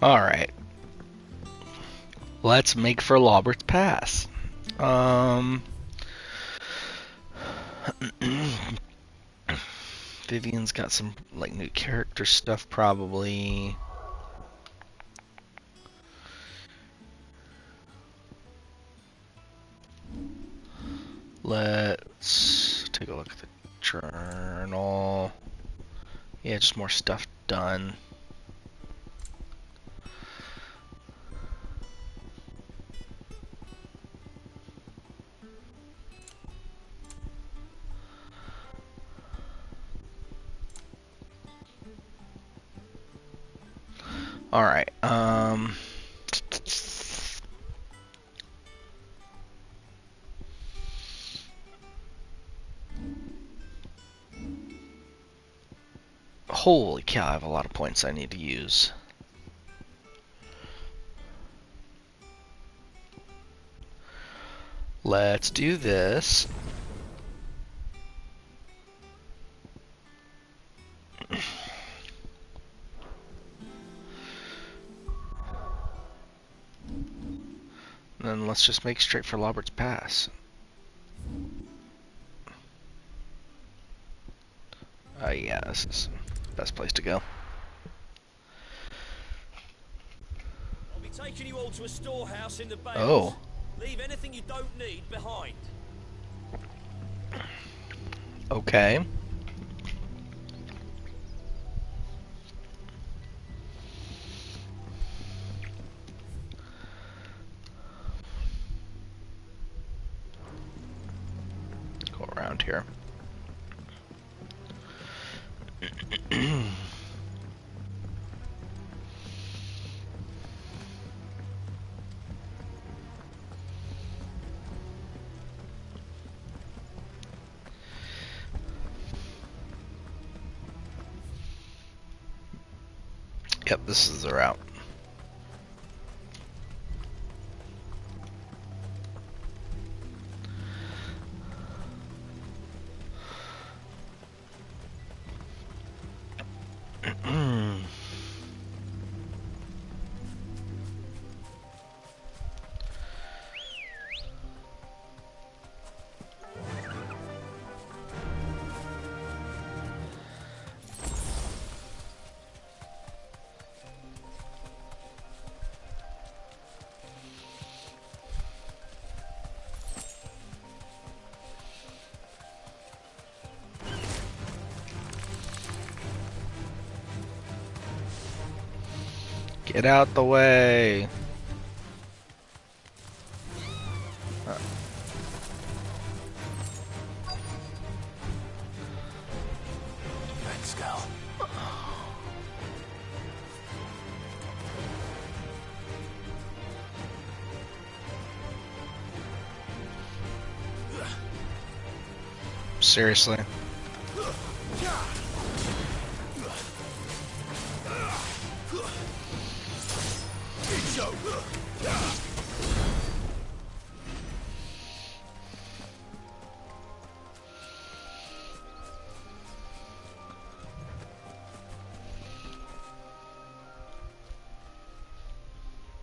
Alright. Let's make for Lawbert's Pass. Vivian's got some like new character stuff probably. Let's take a look at the journal. Yeah, just more stuff done. Alright, holy cow, I have a lot of points I need to use. Let's do this. Then let's just make straight for Lawbert's Pass. Yeah, this is the best place to go. I'll be taking you all to a storehouse in the bales. Oh. Leave anything you don't need behind. Okay. Go around here. Yep, this is the route. Get out the way. Thanks, Gal. Seriously.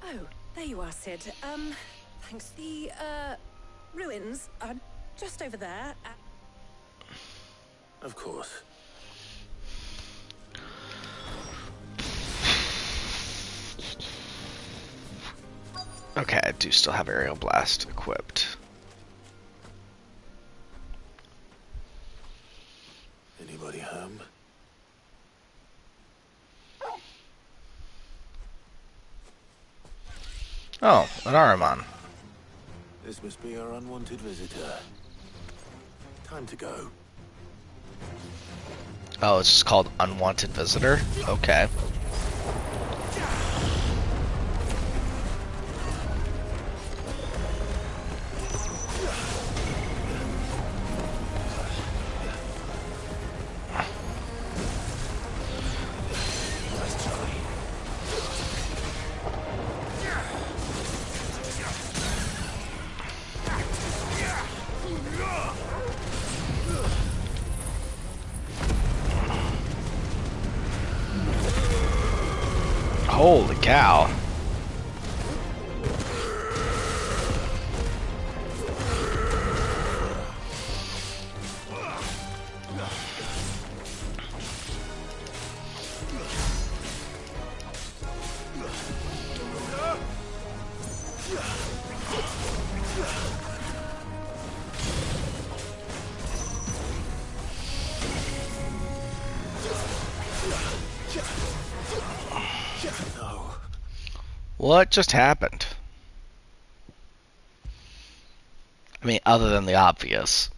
Oh, there you are, Sid. Thanks. The, ruins are just over there. Of course. Okay, I do still have Aerial Blast equipped. Anybody home? Oh, an Ahriman. This must be our unwanted visitor. Time to go. Oh, it's just called Unwanted Visitor? Okay. Holy cow. What just happened? I mean, other than the obvious.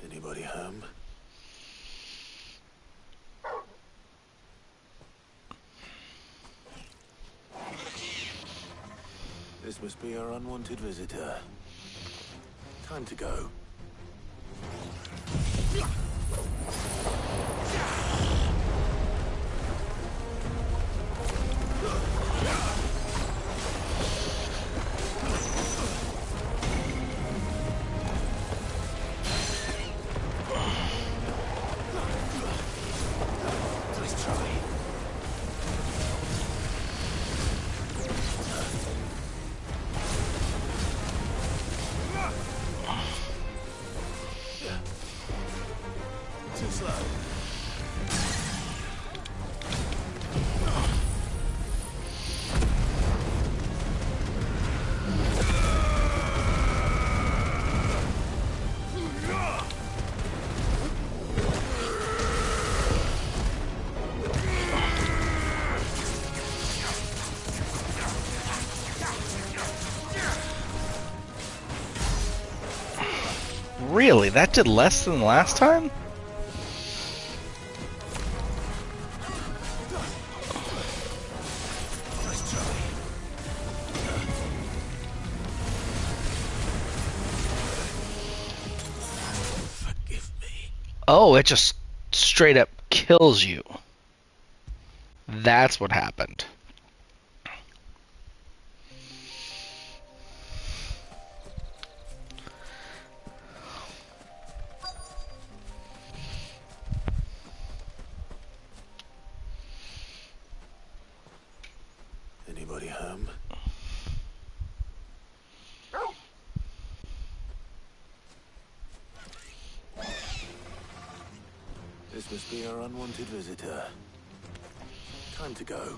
Anybody home? This must be our unwanted visitor. Time to go. Nice try. Too slow. Really? That did less than last time? Nice try. Forgive me. Oh, it just straight up kills you. That's what happened. Anybody home? This must be our unwanted visitor. Time to go.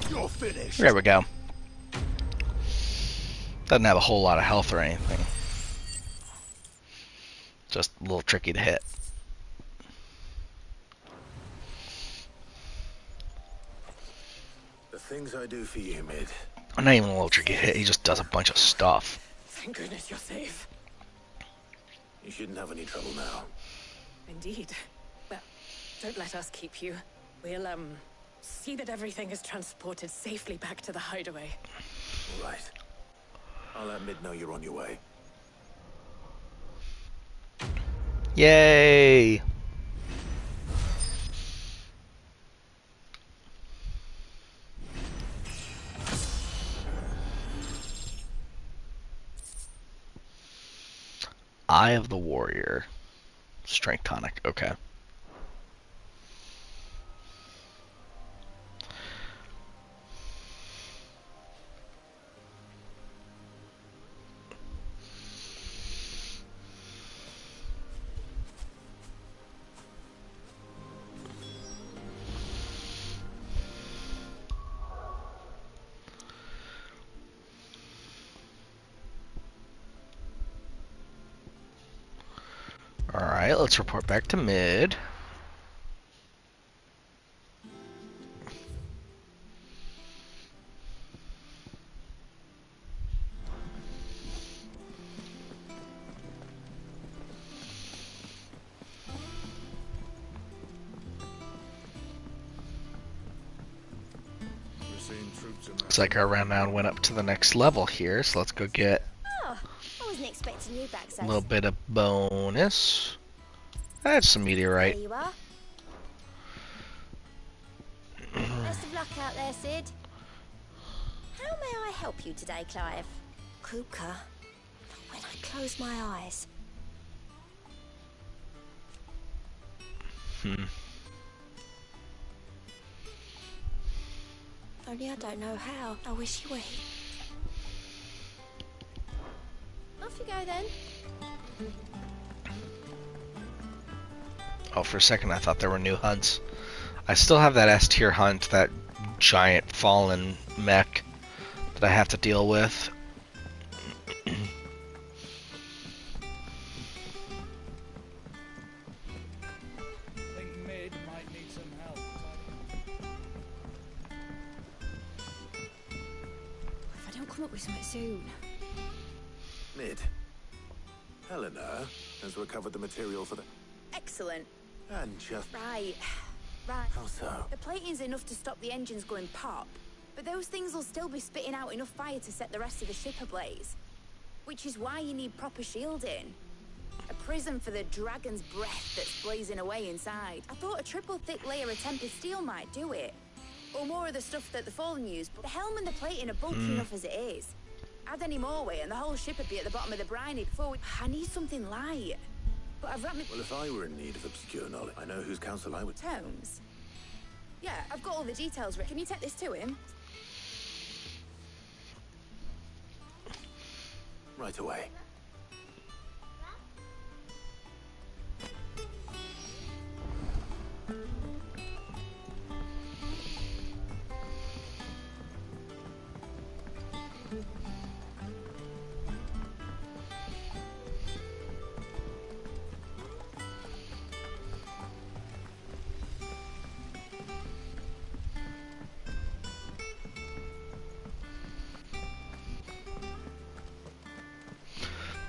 You're finished. There we go. Doesn't have a whole lot of health or anything. Just a little tricky to hit. The things I do for you, Mid. Not even a little tricky to hit, he just does a bunch of stuff. Thank goodness you're safe. You shouldn't have any trouble now. Indeed. Well, don't let us keep you. We'll, see that everything is transported safely back to the hideaway. All right. I'll let Mid know you're on your way. Yay! Eye of the Warrior. Strength tonic. Okay. Alright, let's report back to Mid. Looks like our round went up to the next level here, so let's go get Oh, I wasn't expecting you back, a little bit of bonus. That's some meteorite. There you are. Best of luck out there, Sid. How may I help you today, Clive? Kruka. When I close my eyes. Only I don't know how. I wish you would. Off you go then. Oh, for a second I thought there were new hunts. I still have that S tier hunt, that giant fallen mech that I have to deal with. If I don't come up with something soon. Mid. Helena has recovered the material for the... Excellent. And just... Right. How so? The plating's enough to stop the engines going pop, but those things will still be spitting out enough fire to set the rest of the ship ablaze. Which is why you need proper shielding. A prism for the dragon's breath that's blazing away inside. I thought a triple thick layer of tempered steel might do it. Or more of the stuff that the Fallen use, but the helm and the plating are bulky enough as it is. Add any more weight and the whole ship would be at the bottom of the briny before we... I need something light. But I've wrapped me... Well, if I were in need of obscure knowledge, I know whose counsel I would... Tomes? Yeah, I've got all the details. Can you take this to him? Right away.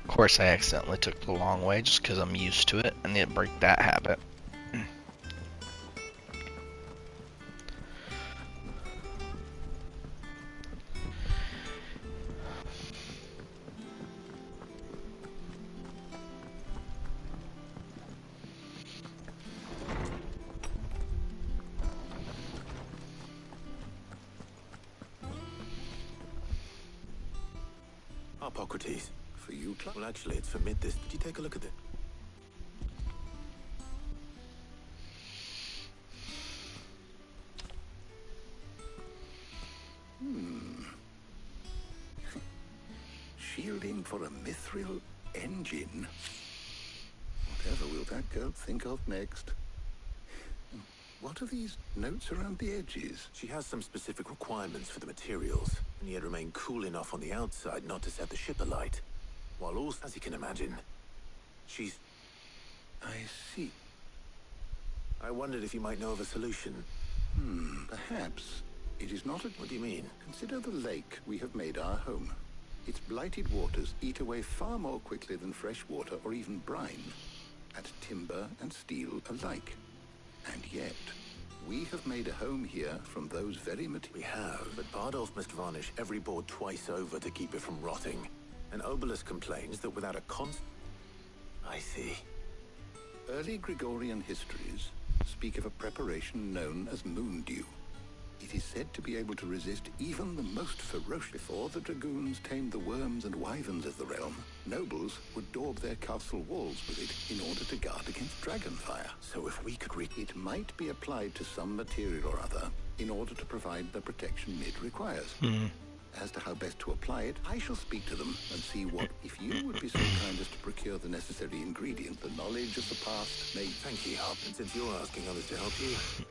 Of course I accidentally took the long way just because I'm used to it. I need to break that habit. Hippocrates. For you, well, actually, it's for Mid this. Did you take a look at it? Shielding for a mithril engine. Whatever will that girl think of next? What are these notes around the edges? She has some specific requirements for the materials, and yet remain cool enough on the outside not to set the ship alight. While also, as you can imagine, she's... I see. I wondered if you might know of a solution. Perhaps. It is not a... What do you mean? Consider the lake we have made our home. Its blighted waters eat away far more quickly than fresh water or even brine, at timber and steel alike. And yet, We have made a home here from those very materials. We have, but Bardolph must varnish every board twice over to keep it from rotting. And Obelus complains that without a I see. Early Gregorian histories speak of a preparation known as moon dew. It is said to be able to resist even the most ferocious. Before the dragoons tamed the worms and wyverns of the realm, nobles would daub their castle walls with it in order to guard against dragonfire. So if we could It might be applied to some material or other in order to provide the protection it requires. As to how best to apply it, I shall speak to them and see what, if you would be so kind as to procure the necessary ingredient, the knowledge of the past may... Thank you, Hop. And since you're asking others to help you...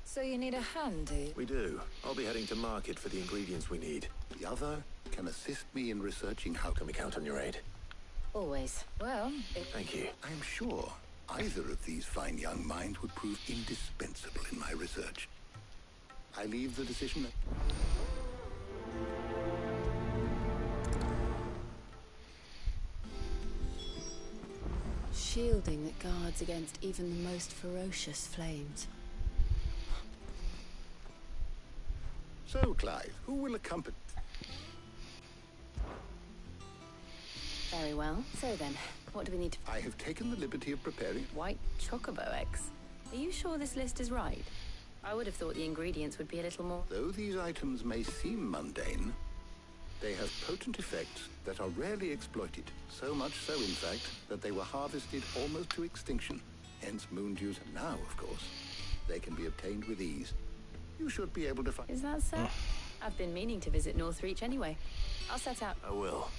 So you need a hand, do you? We do. I'll be heading to market for the ingredients we need. The other can assist me in researching how... Can we count on your aid? Always. Well, Thank you. I am sure either of these fine young minds would prove indispensable in my research. I leave the decision... Shielding that guards against even the most ferocious flames. So, Clive, who will accompany... Very well. So then, what do we need to... I have taken the liberty of preparing... White chocobo eggs. Are you sure this list is right? I would have thought the ingredients would be a little more... Though these items may seem mundane, they have potent effects that are rarely exploited. So much so, in fact, that they were harvested almost to extinction. Hence moon dews. Now, of course, they can be obtained with ease. You should be able to find... Is that so? I've been meaning to visit Northreach anyway. I'll set out. I will.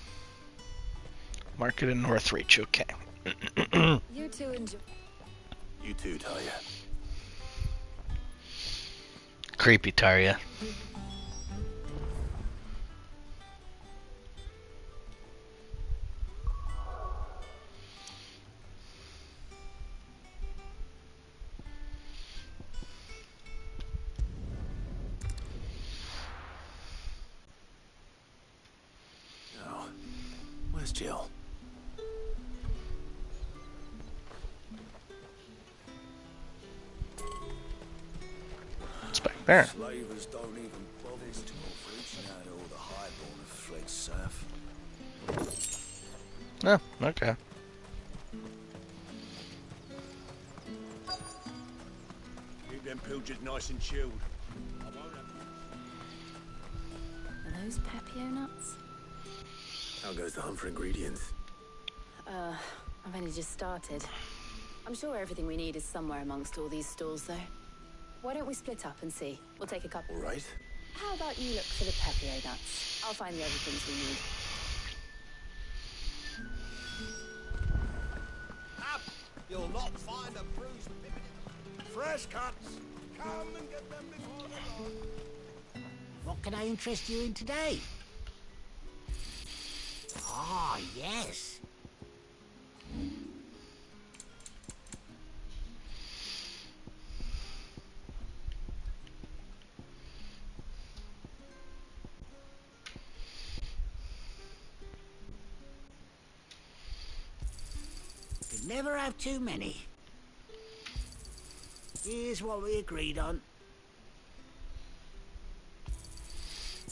Market in Northreach, okay. you two enjoy. You too, Talia. Creepy Tarya. Now, where's Jill? It's back there. Slavers don't even bother to Northreach now all the highborn have fled south. Oh, okay. Keep them pilgers nice and chilled. I won't have... Are those Papio nuts? How goes the hunt for ingredients? I've only just started. I'm sure everything we need is somewhere amongst all these stalls, though. Why don't we split up and see? We'll take a couple. All right. How about you look for the Papio nuts? I'll find the other things we need. Up! You'll not find a bruised pippin. Fresh cuts! Come and get them before the dawn. What can I interest you in today? Ah, yes. You never have too many. Here's what we agreed on.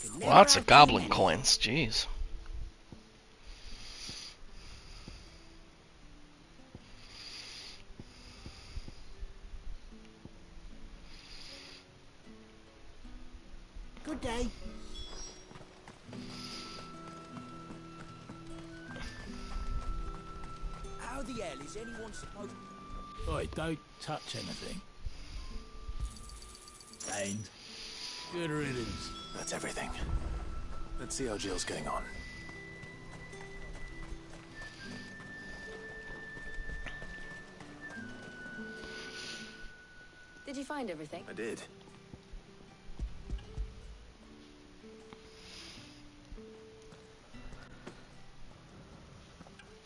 You never Lots have of too goblin many. coins, jeez. Good day. How the hell is anyone supposed Oi, don't touch anything. And good riddance. That's everything. Let's see how Jill's getting on. Did you find everything? I did.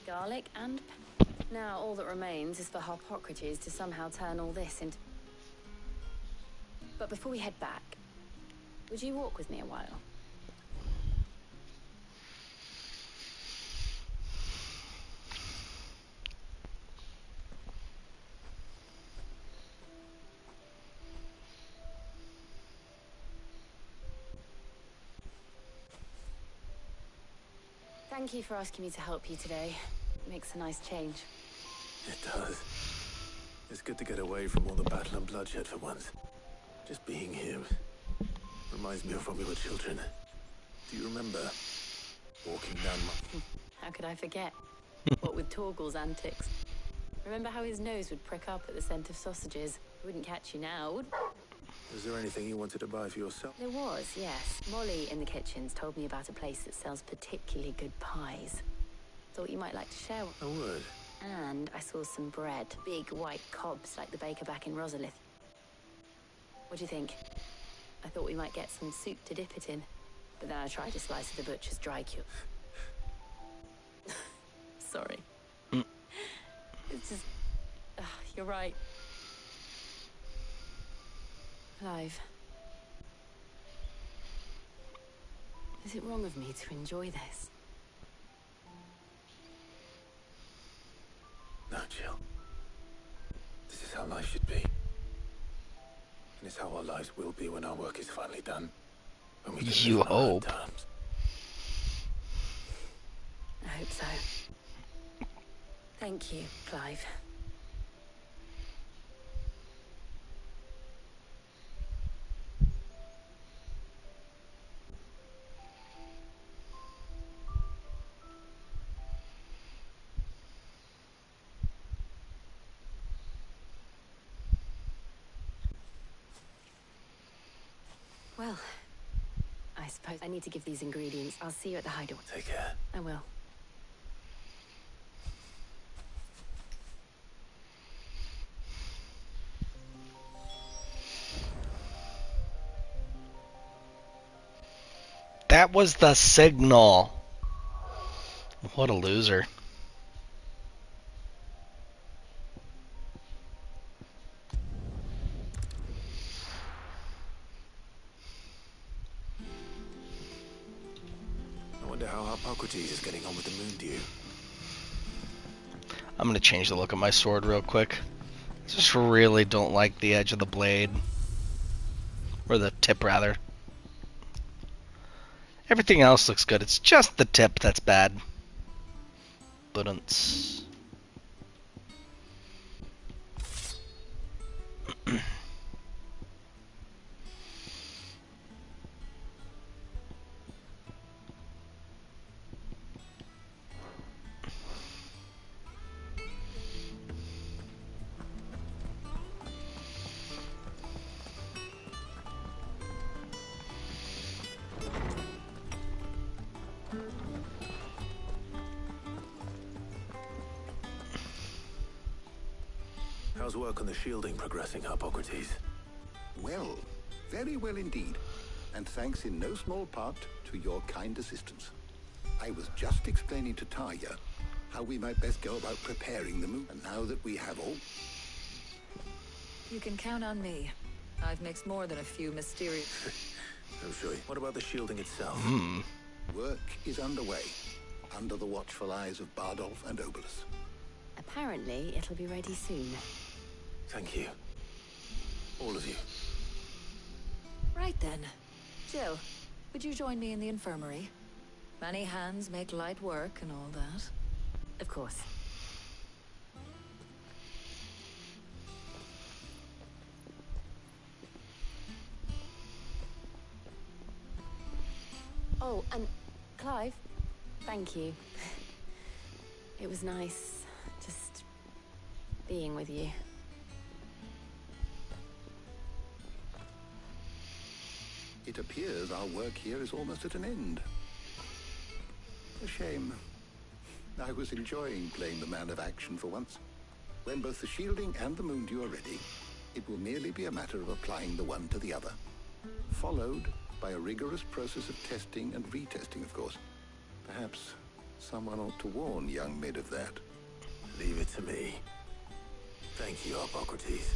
Garlic and... Now all that remains is for Harpocrates to somehow turn all this into... But before we head back, would you walk with me a while? Thank you for asking me to help you today. It makes a nice change. It does. It's good to get away from all the battle and bloodshed for once. Just being here reminds me of when we were children. Do you remember walking down my... How could I forget? What with Torgal's antics. Remember how his nose would prick up at the scent of sausages? Wouldn't catch you now, would? Was there anything you wanted to buy for yourself? There was, yes. Molly in the kitchens told me about a place that sells particularly good pies. Thought you might like to share one. I would. And I saw some bread. Big white cobs like the baker back in Rosalith. What do you think? I thought we might get some soup to dip it in. But then I tried a slice of the butcher's dry cure. Sorry. It's just... you're right. Clive. Is it wrong of me to enjoy this? No, Jill. This is how life should be. And it's how our lives will be when our work is finally done. When we can You live on our own hope. terms. I hope so. Thank you, Clive. Well, I suppose I need to give these ingredients. I'll see you at the hideaway. Take care. I will. That was the signal. What a loser. I wonder how Hippocrates is getting on with the moon dew. I'm gonna change the look of my sword real quick. Just really don't like the edge of the blade. Or the tip, rather. Everything else looks good. It's just the tip that's bad. But How's work on the shielding progressing, Hippocrates? Well, very well indeed. And thanks in no small part to your kind assistance. I was just explaining to Tarja how we might best go about preparing the moon. And now that we have all... You can count on me. I've mixed more than a few mysterious... Oh, sure. What about the shielding itself? Work is underway, under the watchful eyes of Bardolph and Obolus. Apparently, it'll be ready soon. Thank you. All of you. Right then. Jill, would you join me in the infirmary? Many hands make light work and all that. Of course. Oh, and Clive, thank you. It was nice just being with you. It appears our work here is almost at an end. A shame. I was enjoying playing the man of action for once. When both the shielding and the moon dew are ready, it will merely be a matter of applying the one to the other. Followed by a rigorous process of testing and retesting, of course. Perhaps someone ought to warn young Mid of that. Leave it to me. Thank you, Hippocrates.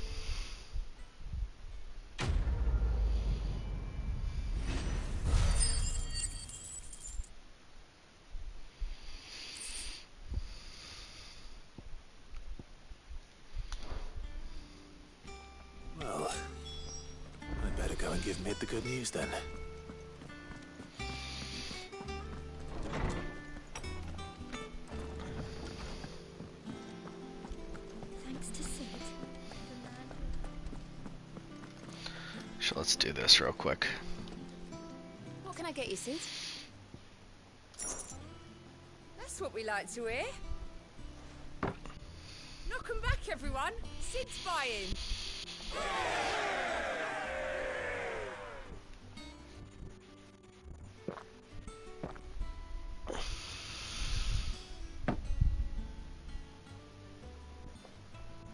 and give Mid the good news then. Thanks to Sid. So let's do this real quick. What can I get you, Sid? That's what we like to hear. Knock 'em back, everyone. Sid's buying.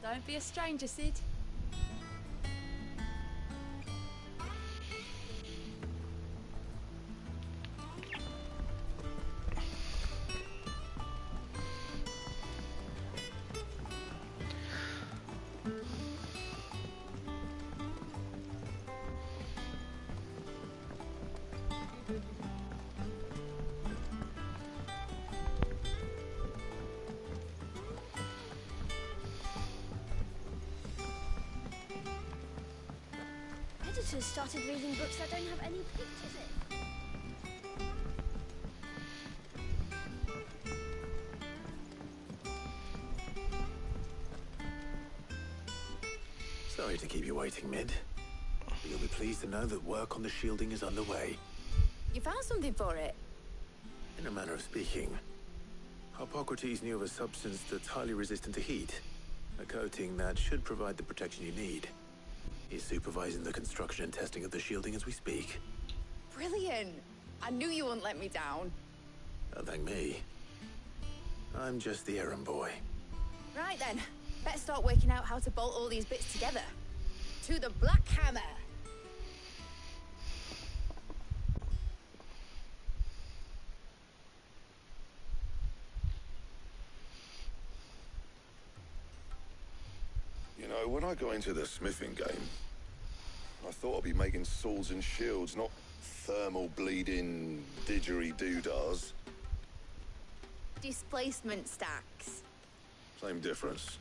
Don't be a stranger, Sid. Editors started reading books that don't have any pictures in. Sorry to keep you waiting, Mid. But you'll be pleased to know that work on the shielding is underway. You found something for it? In a manner of speaking, Hippocrates knew of a substance that's highly resistant to heat. A coating that should provide the protection you need. He's supervising the construction and testing of the shielding as we speak. Brilliant. I knew you wouldn't let me down. Don't thank me. I'm just the errand boy. Right then. Better start working out how to bolt all these bits together. To the Black Hammer. You know, when I got into the smithing game, I thought I'd be making swords and shields, not thermal bleeding didgeridoo-dahs. Displacement stacks. Same difference.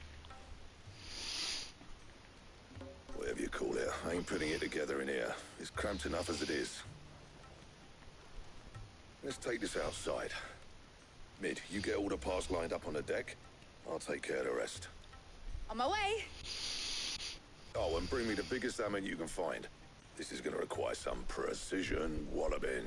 Whatever you call it, I ain't putting it together in here. It's cramped enough as it is. Let's take this outside. Mid, you get all the parts lined up on the deck. I'll take care of the rest. On my way. Oh, and bring me the biggest hammer you can find. This is gonna require some precision walloping.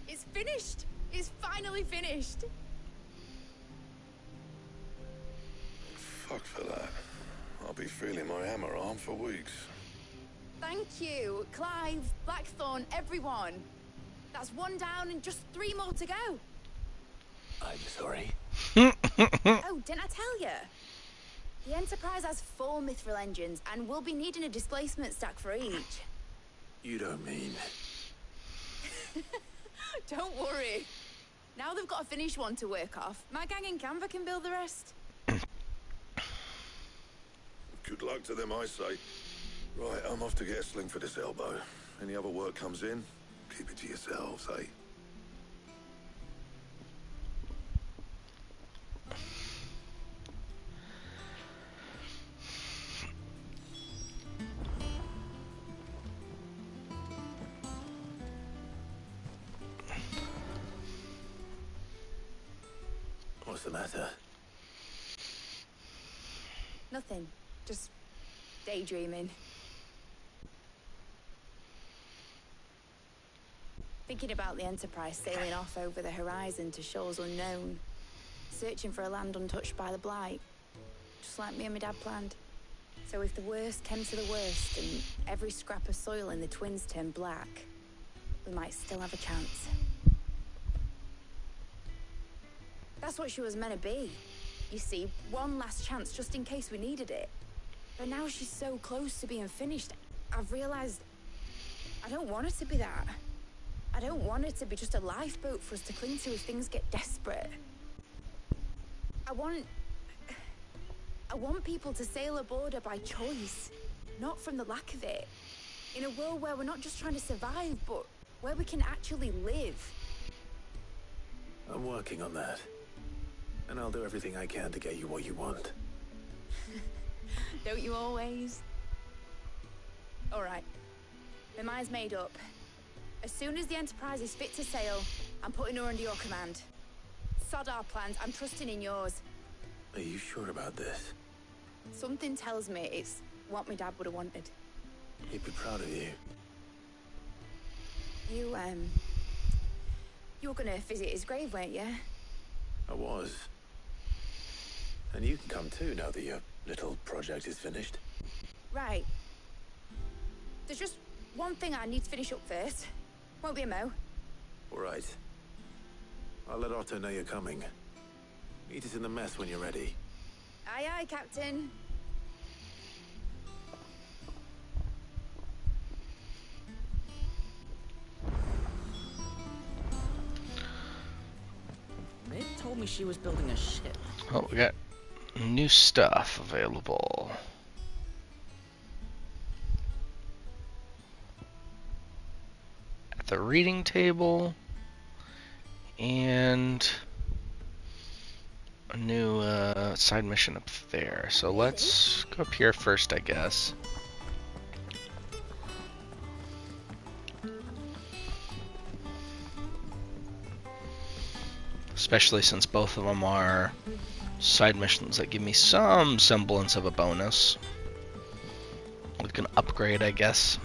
It's finished. It's finally finished. Fuck for that. I'll be feeling my hammer arm for weeks. Thank you, Clive, Blackthorn, everyone. That's one down and just 3 more to go. I'm sorry. Oh, didn't I tell you? The Enterprise has 4 mithril engines and we'll be needing a displacement stack for each. You don't mean... Don't worry. Now they've got a finished one to work off. My gang in Canva can build the rest. Good luck to them, I say. Right, I'm off to get a sling for this elbow. Any other work comes in, keep it to yourselves, eh? What's the matter? Nothing. Just daydreaming. Thinking about the Enterprise sailing off over the horizon to shores unknown. Searching for a land untouched by the Blight. Just like me and my dad planned. So if the worst came to the worst and every scrap of soil in the Twins turned black, we might still have a chance. That's what she was meant to be. You see, one last chance just in case we needed it. But now she's so close to being finished, I've realized I don't want her to be that. I don't want her to be just a lifeboat for us to cling to if things get desperate. I want people to sail aboard her by choice, not from the lack of it. In a world where we're not just trying to survive, but where we can actually live. I'm working on that. And I'll do everything I can to get you what you want. Don't you always? All right. My mind's made up. As soon as the Enterprise is fit to sail, I'm putting her under your command. Sod our plans, I'm trusting in yours. Are you sure about this? Something tells me it's what my dad would have wanted. He'd be proud of you. You were gonna visit his grave, weren't you? I was. And you can come too now that your little project is finished. Right. There's just one thing I need to finish up first. Won't be a mo. All right. I'll let Otto know you're coming. Meet us in the mess when you're ready. Aye, aye, Captain. Meg told me she was building a ship. Oh, we got new stuff available. At the reading table. And a new side mission up there. So let's go up here first, I guess. Especially since both of them are side missions that give me some semblance of a bonus. Like an upgrade, I guess.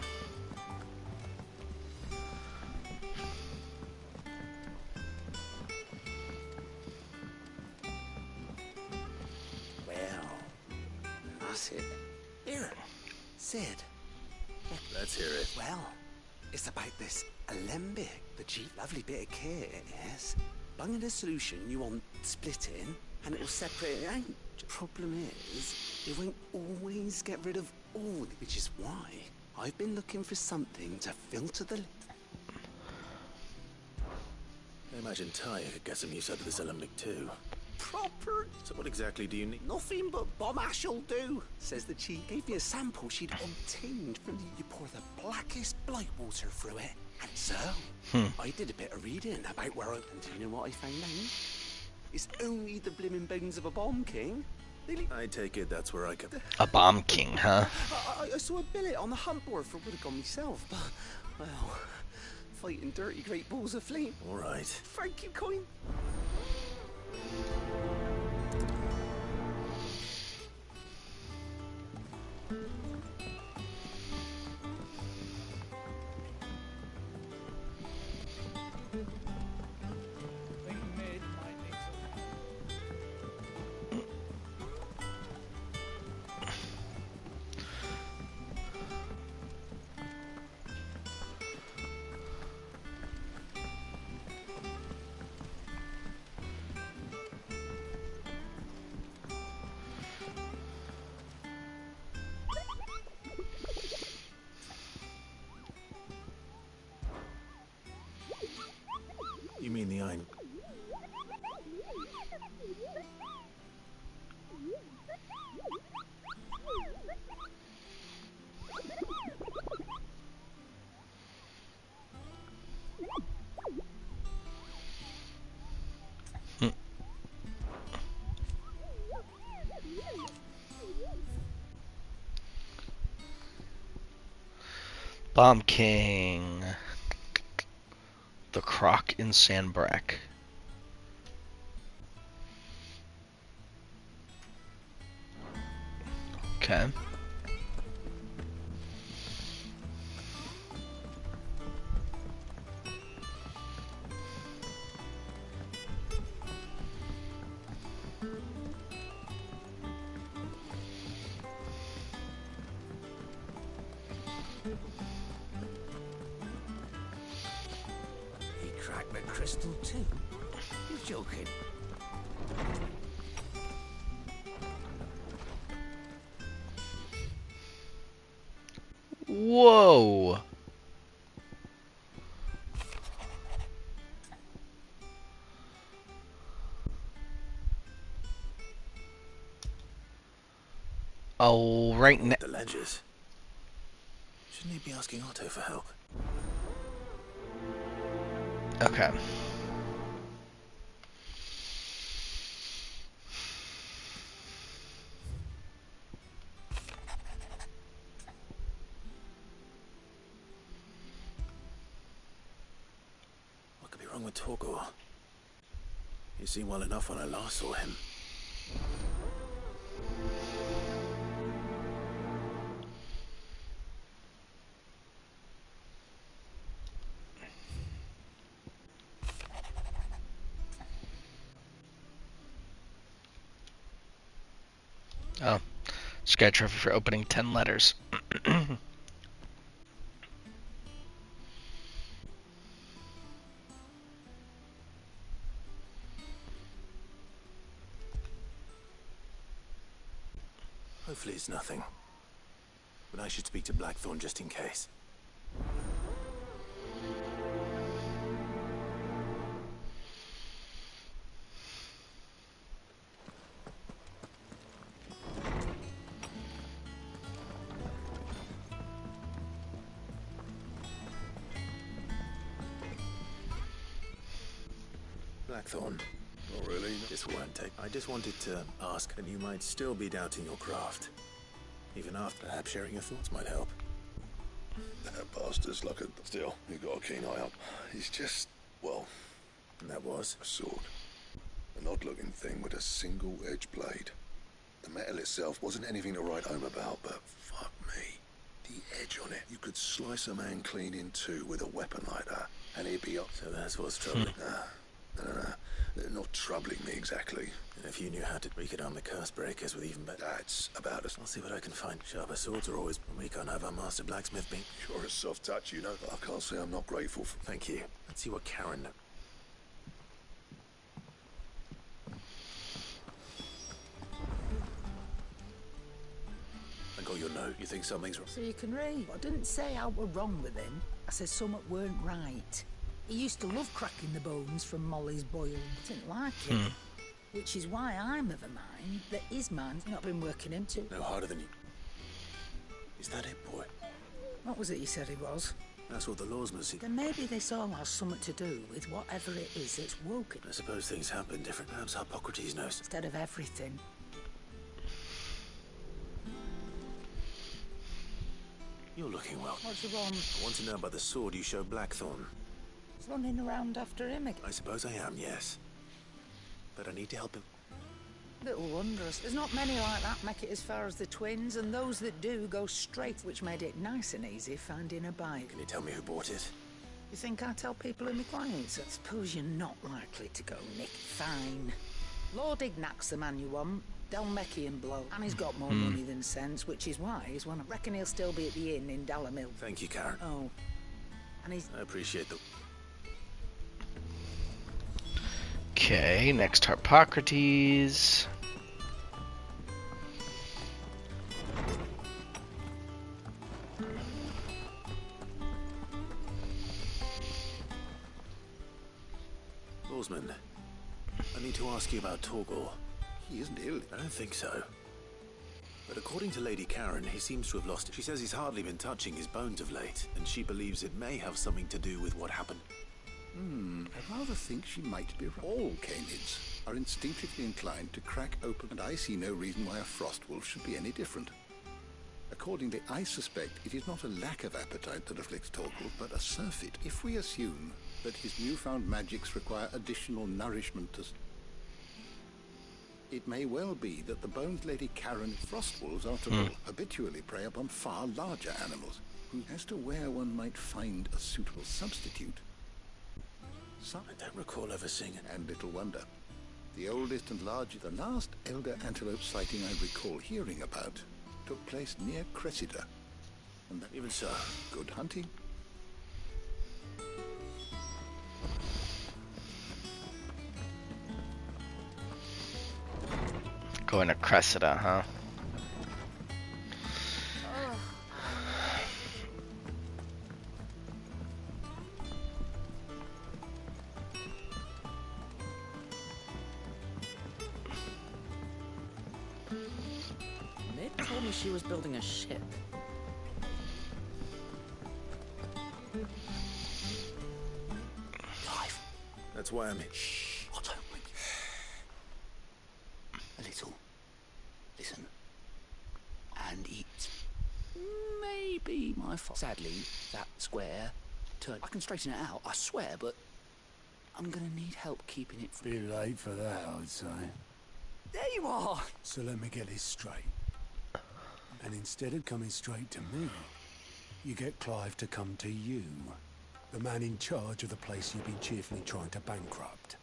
That's it. Here, Sid. Let's hear it. Well, it's about this alembic, the cheap, lovely bit of kit, yes. Bunging a solution you want splitting, and it'll separate it out. Problem is, it won't always get rid of all, which is why I've been looking for something to filter the... I imagine Ty could get some use out of this alembic too. Proper. So what exactly do you need? Nothing but bomb ash'll do, says the chief. Gave me a sample she'd obtained from the... You pour the blackest blight water through it. And so, I did a bit of reading about where I... And do you know what I found out? It's only the blimmin' bones of a bomb king. I take it that's where I could... A bomb king, huh? I saw a billet on the hunt board for would have gone myself, but... Well... Fighting dirty great balls of flame. All right. Thank you, coin. You mean the iron? Bomb King. The Croc in Sandbrack. Okay. He cracked the crystal too? You're joking. Whoa! Oh, right now. The ledgers. Shouldn't he be asking Otto for help? Okay. What could be wrong with Torgor? He seemed well enough when I last saw him. Oh. Just got a trophy for opening 10 letters. Hopefully it's nothing. But I should speak to Blackthorn just in case. Blackthorn. Not really. This won't take. I just wanted to ask that you might still be doubting your craft. Even after, perhaps sharing your thoughts might help. That bastard's like a... Still, you got a keen eye up. He's just, well... And that was? A sword. An odd-looking thing with a single-edged blade. The metal itself wasn't anything to write home about, but fuck me. The edge on it. You could slice a man clean in two with a weapon like that, and he'd be up. So that's what's troubling. No. They're not troubling me exactly. And if you knew how to, we could arm the curse breakers with even better. That's about us. I'll see what I can find. Sharper swords are always. We can't have our master blacksmith being. You're a soft touch, you know. I can't say I'm not grateful for. Thank you. Let's see what Karen. I got your note. You think something's wrong? So you can read. I didn't say I were wrong with him. I said something weren't right. He used to love cracking the bones from Molly's boiled. I didn't like it. Which is why I'm of a mind that his mind's not been working him too. No harder than you. Is that it, boy? What was it you said he was? That's what the laws must see. Then maybe this all has something to do with whatever it is that's woken. I suppose things happen different. Perhaps Hippocrates knows. Instead of everything. You're looking well. What's wrong? I want to know about the sword you showed Blackthorn. He's running around after him again. I suppose I am, yes. But I need to help him. Little wondrous. There's not many like that make it as far as the twins, and those that do go straight, which made it nice and easy finding a bike. Can you tell me who bought it? You think I tell people in my clients? I suppose you're not likely to go, Nick. Fine. Lord Ignac's the man you want. Dalmekian blow. And he's got more money than sense, which is why he's one. I reckon he'll still be at the inn in Dalamil. Thank you, Karen. Oh. And he's... I appreciate the... Okay, next Hippocrates. Lawsman, I need to ask you about Torgor. He isn't ill. I don't think so. But according to Lady Karen, he seems to have lost it. She says he's hardly been touching his bones of late, and she believes it may have something to do with what happened. I rather think she might be right. All canids are instinctively inclined to crack open, and I see no reason why a frost wolf should be any different. Accordingly, I suspect it is not a lack of appetite that afflicts Torgor, but a surfeit. If we assume that his newfound magics require additional nourishment to... It may well be that the Bones Lady Karen frost wolves, after all, habitually prey upon far larger animals. As to where one might find a suitable substitute... I don't recall ever seeing it. And little wonder. The oldest and largest, the last elder antelope sighting I recall hearing about took place near Cressida. And that, even so, good hunting. Going to Cressida, huh? Nid told me she was building a ship. Clive. That's why I'm here. Shh. Otto, wait. A little. Listen. And it's maybe my fault. Sadly, that square turned. I can straighten it out, I swear, but I'm gonna need help keeping it. Bit late for that, I'd say. There you are. So let me get this straight. And instead of coming straight to me, you get Clive to come to you, the man in charge of the place you've been cheerfully trying to bankrupt.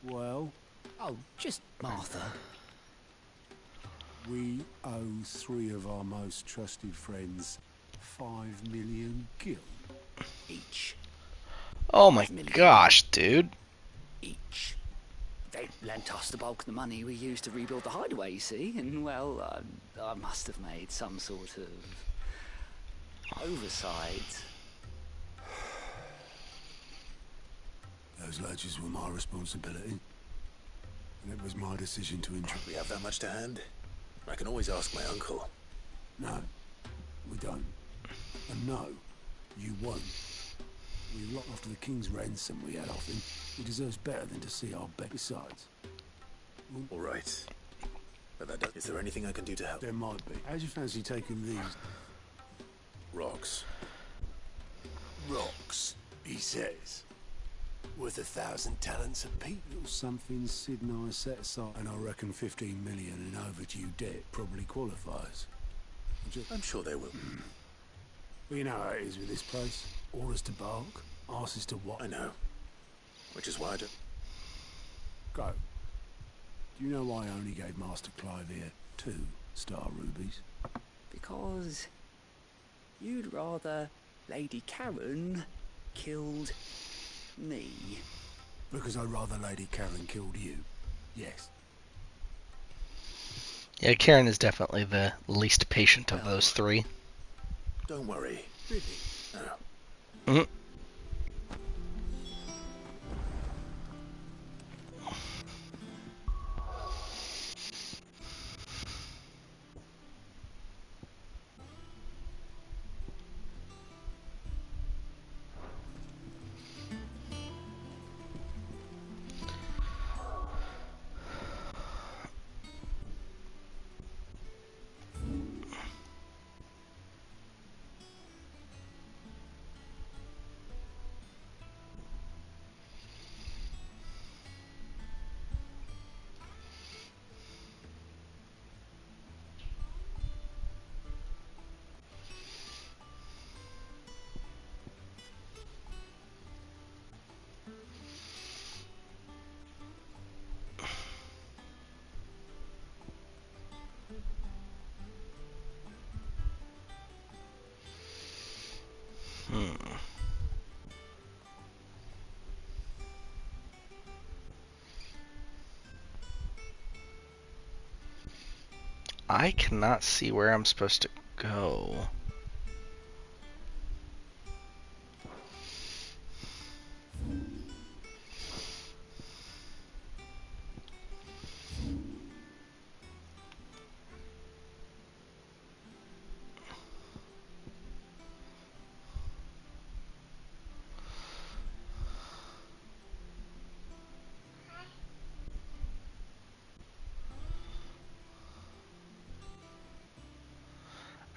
Well, Oh, just Martha. we owe 3 of our most trusted friends 5 million gil. Each. Oh my 5 million. gosh, dude. Each. They lent us the bulk of the money we used to rebuild the hideaway, you see, and, well, I must have made some sort of oversight. Those ledgers were my responsibility. And it was my decision to interest. We have that much to hand? I can always ask my uncle. No, we don't. And no, you won't. We rock after the king's ransom we had off him. He deserves better than to see our bet. Besides, All right. But that does... Is there anything I can do to help? there might be. How'd you fancy taking these Rocks. rocks? He says. Worth 1,000 talents apiece. Little something Sid and I set aside. And I reckon 15 million in overdue debt probably qualifies. I'm sure they will. Well, you know how it is with this place. Orders to bark, asses to what? I know. Which is why I do... Go. Do you know why I only gave Master Clive here 2 star rubies? Because you'd rather Lady Karen killed me. Because I'd rather Lady Karen killed you. Yes. Yeah, Karen is definitely the least patient of those 3. Don't worry. Really? No. Mhm. I cannot see where I'm supposed to go.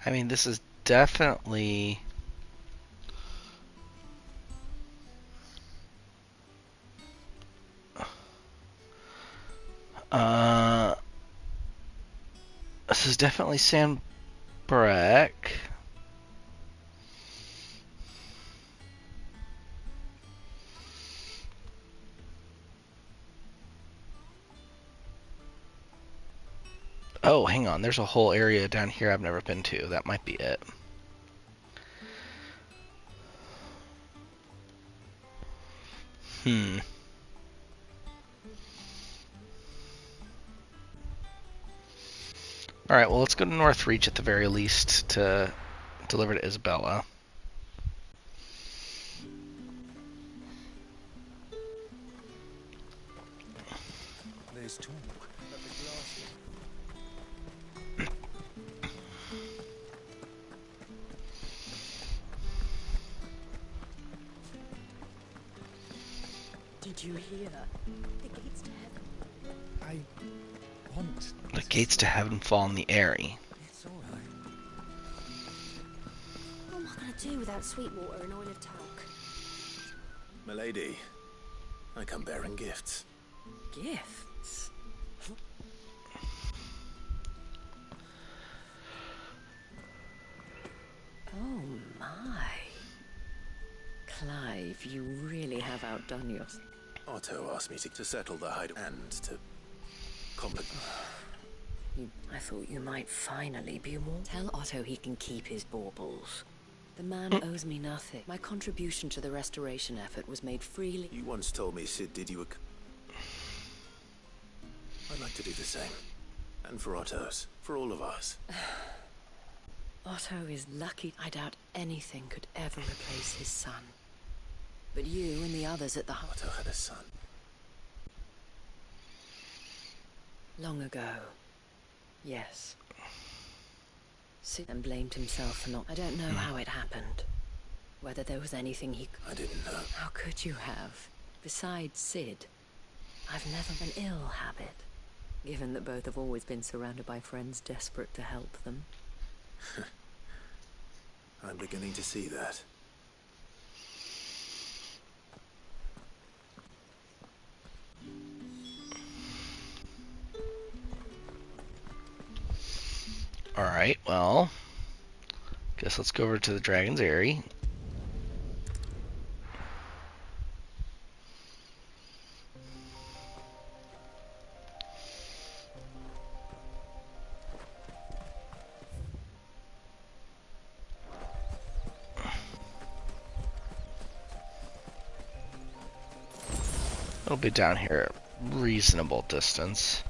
I mean, this is definitely... This is definitely San Breck. Oh, hang on. There's a whole area down here I've never been to. That might be it. Alright, well, let's go to North Reach at the very least to deliver to Isabella. There's talk that the glass... Did you hear? The gates to heaven. I want... The gates to heaven fall in the airy. It's all right. What am I going to do without sweet water and oil of talc? Milady, I come bearing gifts. Gifts? Oh my. Clive, you really have outdone yourself. Otto asked me to settle the hide and to complicate. I thought you might finally be more. Tell Otto he can keep his baubles. The man owes me nothing. My contribution to the restoration effort was made freely. You once told me Sid did you a... I'd like to do the same. And for Otto's. For all of us. Otto is lucky. I doubt anything could ever replace his son. But you and the others at the heart. Otto had a son. Long ago. Yes. Sid and blamed himself for not... I don't know how it happened. Whether there was anything he... I didn't know. How could you have? Besides Sid, I've never an ill habit. Given that both have always been surrounded by friends desperate to help them. I'm beginning to see that. Alright, well, guess let's go over to the Dragon's Eyrie. It'll be down here at reasonable distance.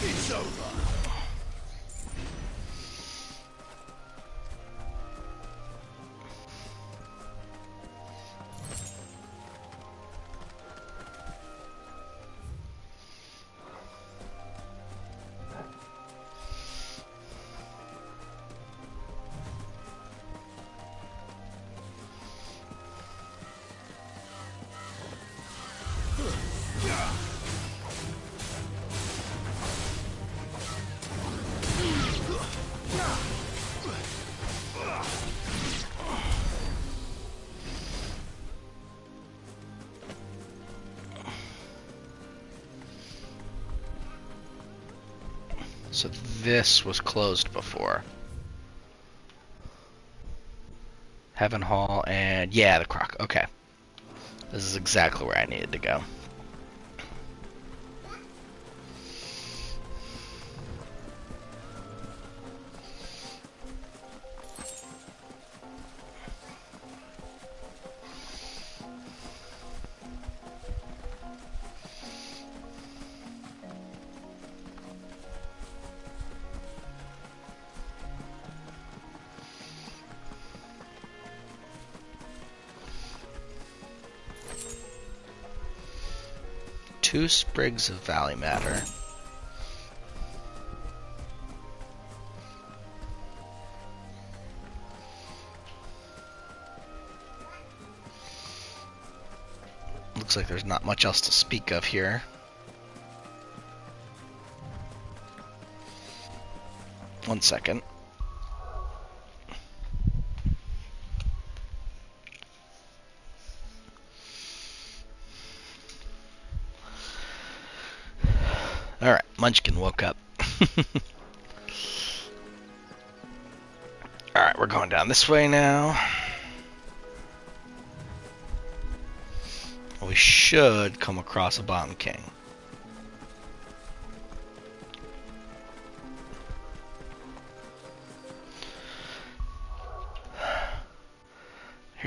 It's over. So this was closed before. Heaven Hall and... yeah, the Croc. Okay. This is exactly where I needed to go. Two sprigs of valley matter. Looks like there's not much else to speak of here. One second. Alright, Munchkin woke up. Alright, we're going down this way now. We should come across a Bomb King.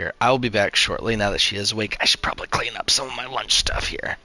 Here, I will be back shortly. Now that she is awake, I should probably clean up some of my lunch stuff here.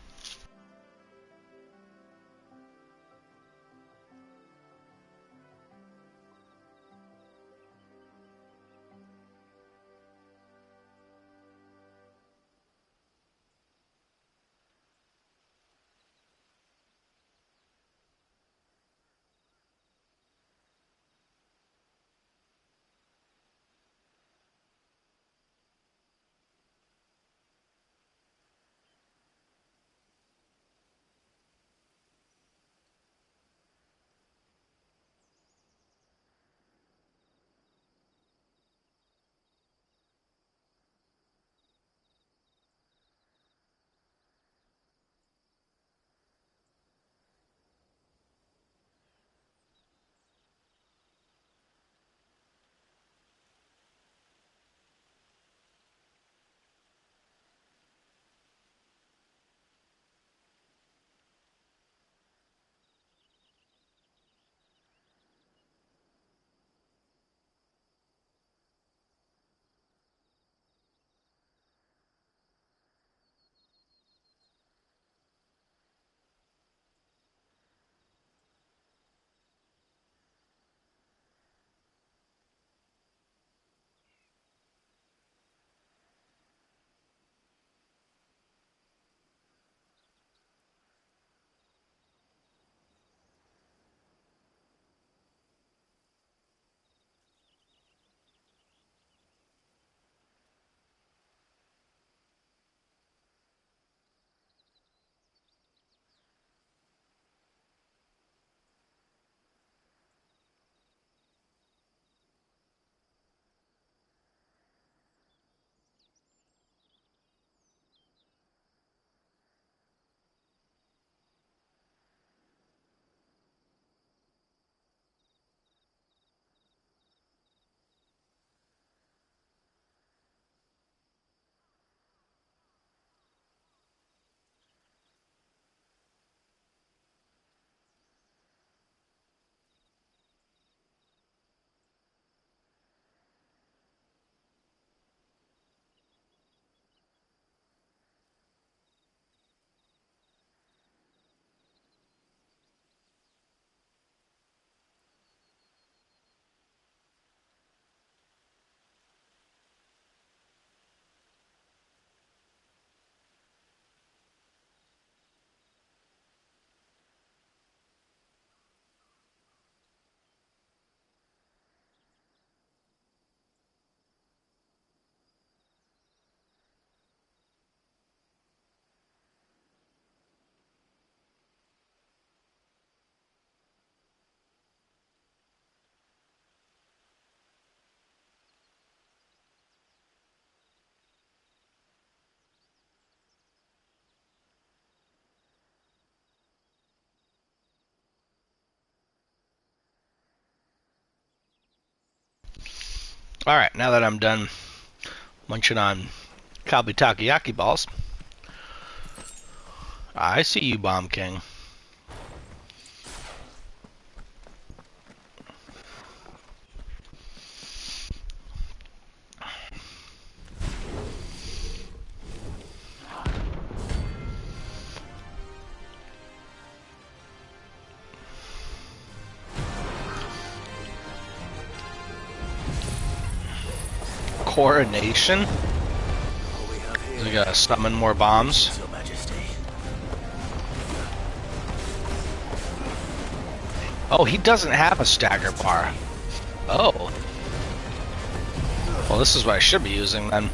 Alright, now that I'm done munching on Kalbi Takoyaki balls, I see you, Bomb King. Coronation? We gotta summon more bombs. Oh, he doesn't have a stagger bar. Oh. Well, this is what I should be using then.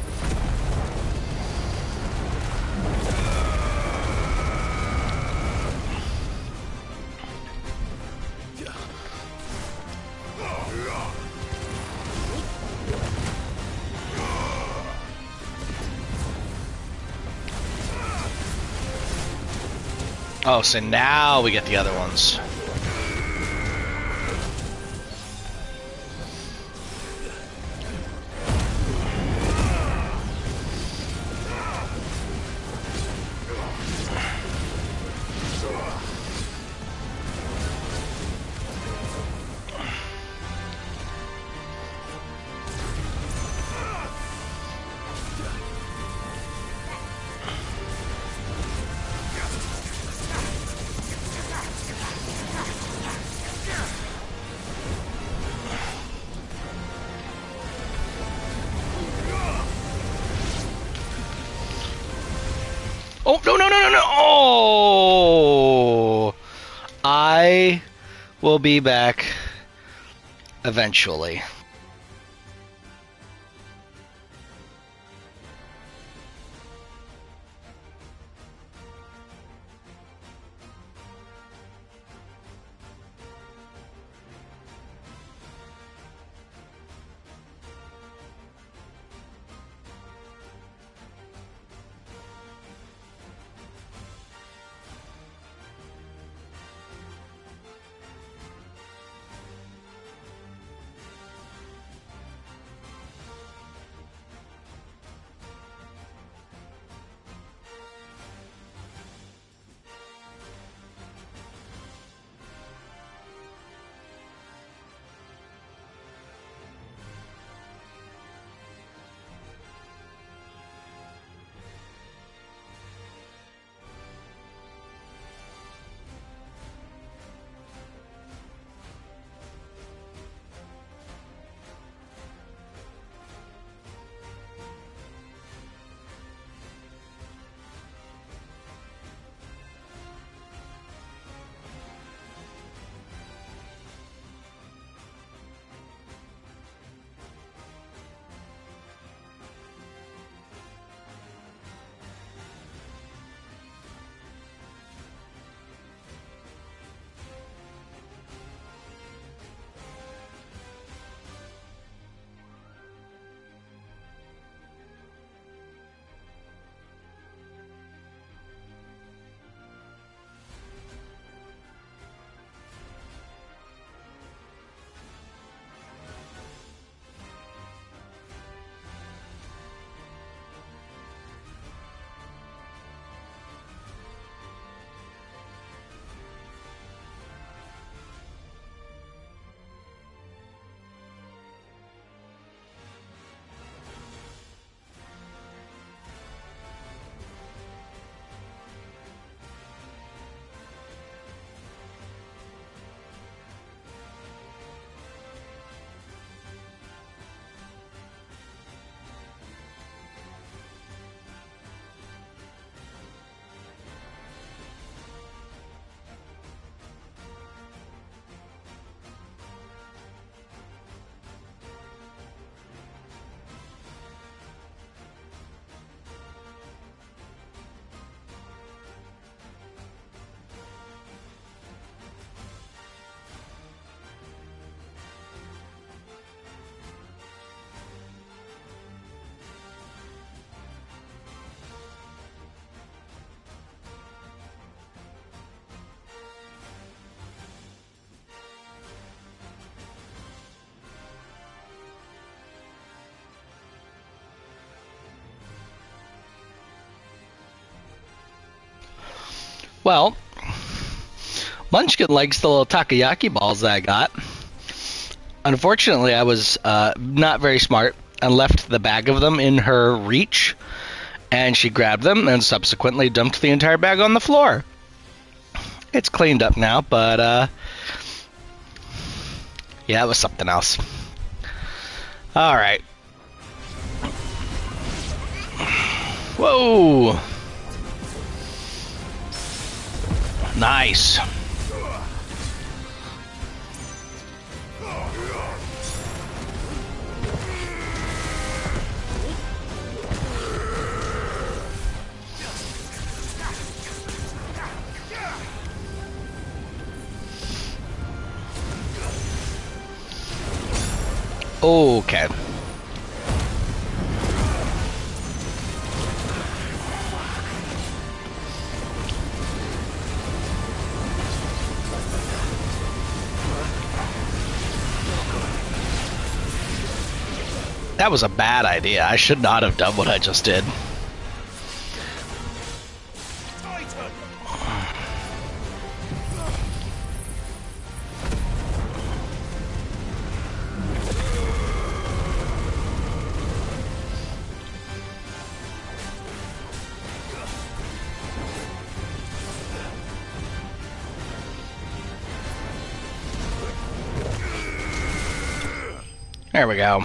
Oh, so now we get the other ones. No, no, no, no, no! Oh! I will be back eventually. Well, Munchkin likes the little takoyaki balls that I got. Unfortunately, I was not very smart and left the bag of them in her reach, and she grabbed them and subsequently dumped the entire bag on the floor. It's cleaned up now, but yeah, it was something else. All right. Whoa! Nice. Okay. That was a bad idea. I should not have done what I just did. There we go.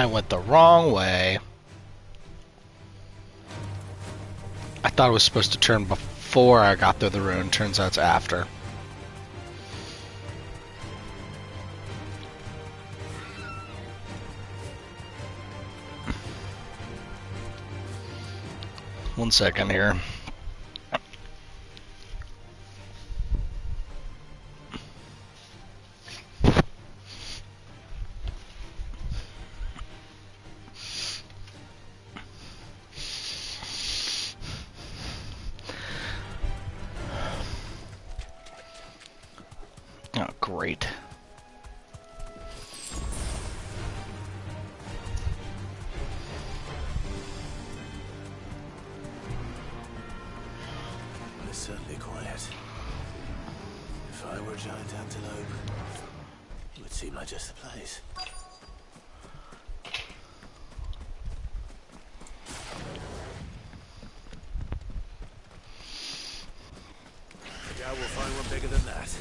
I went the wrong way. I thought it was supposed to turn before I got through the ruin. Turns out it's after. One second here. Oh, great. It's certainly quiet. If I were a giant antelope, it would seem like just the place. I doubt we'll find one bigger than that.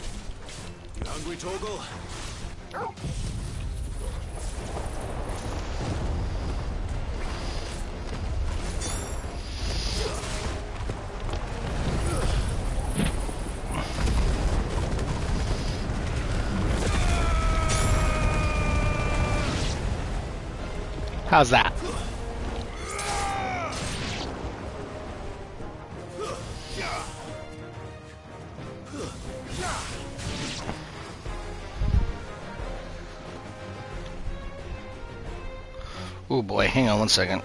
You hungry, Torgal? How's that? Oh boy, hang on one second.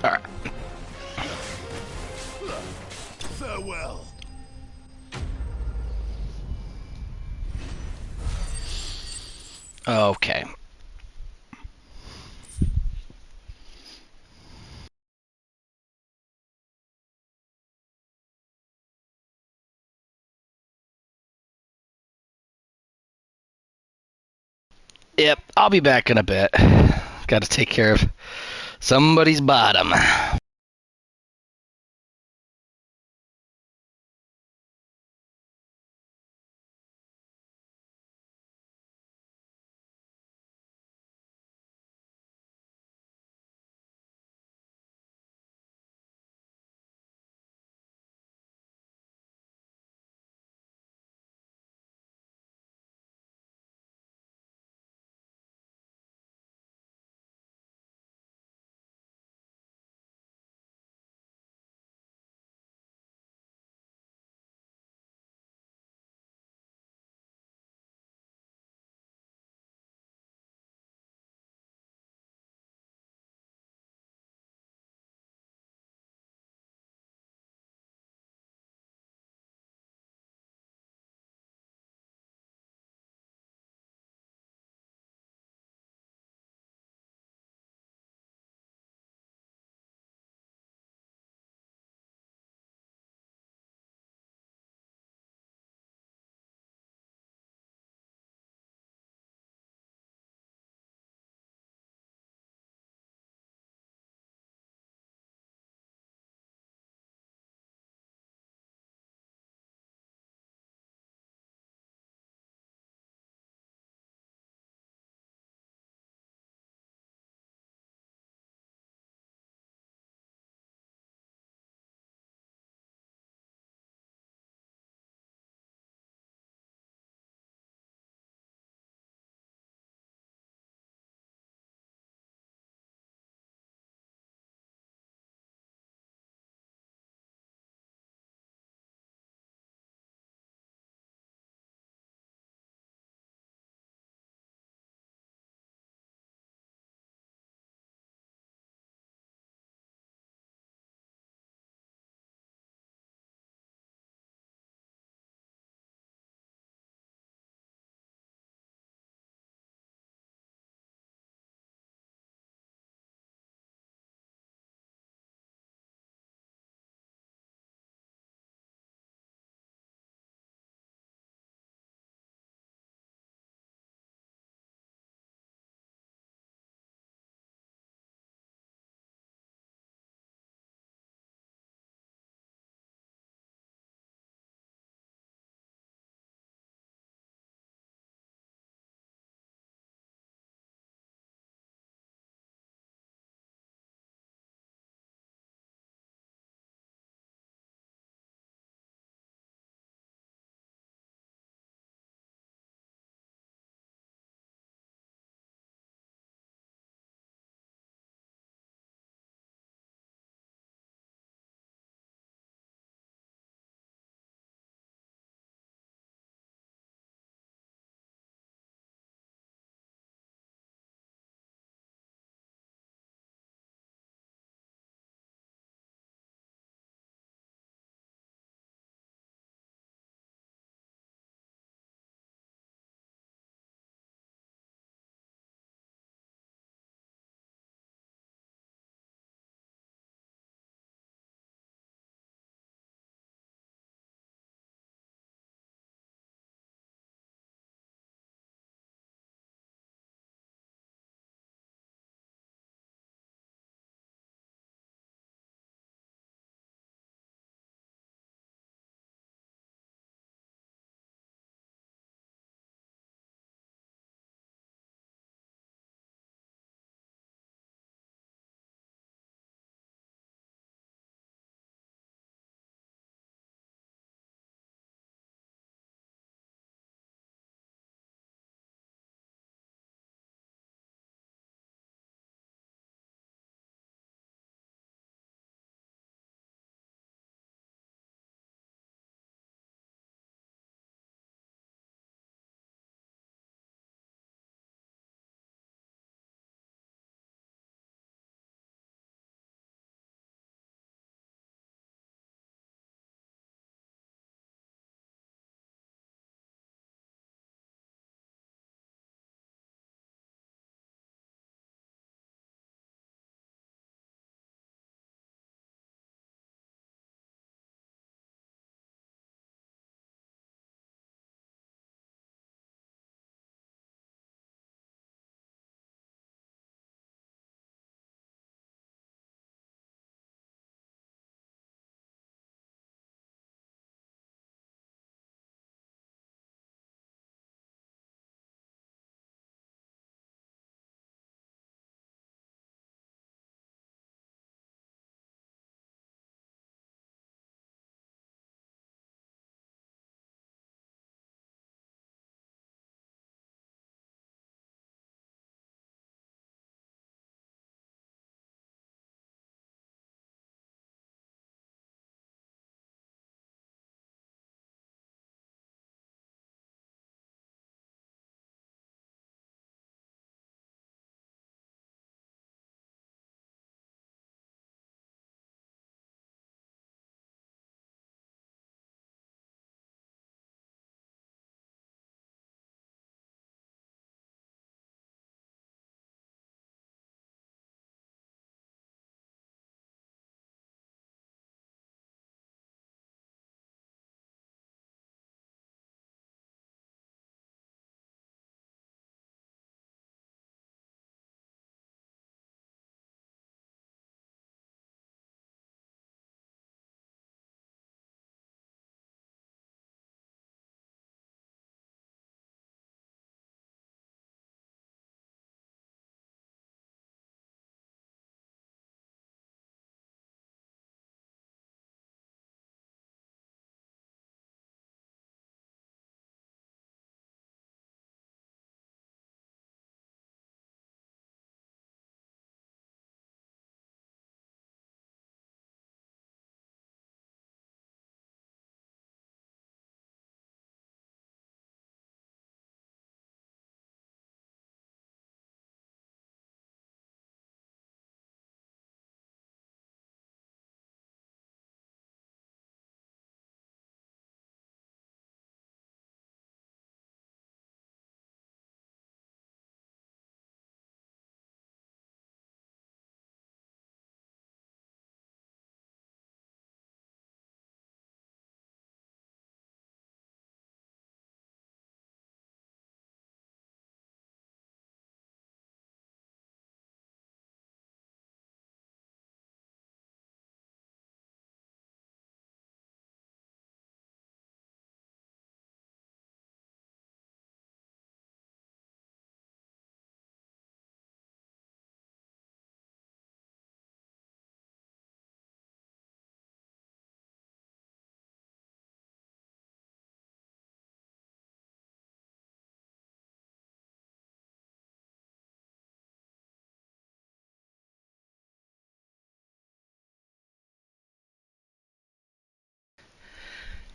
Alright. Farewell. Okay. Yep, I'll be back in a bit. Got to take care of somebody's bottom.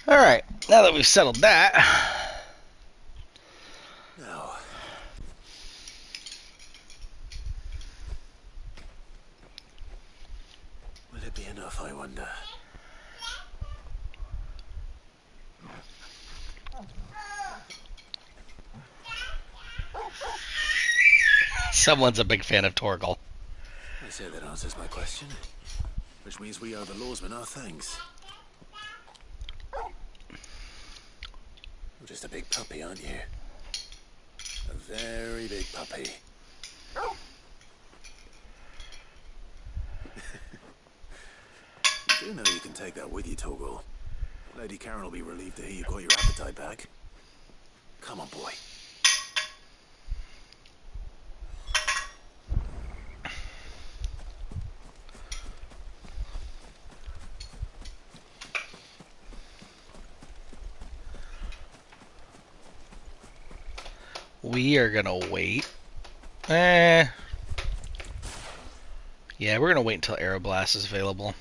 Alright, now that we've settled that. Now. Will it be enough, I wonder? Someone's a big fan of Torgal. I say that answers my question. Which means we owe the lawsman our thanks. You're just a big puppy, aren't you? A very big puppy. You do know you can take that with you, Torgal. Lady Karen will be relieved to hear you got your appetite back. Come on, boy. We are gonna wait. Yeah, we're gonna wait until Aeroblast is available.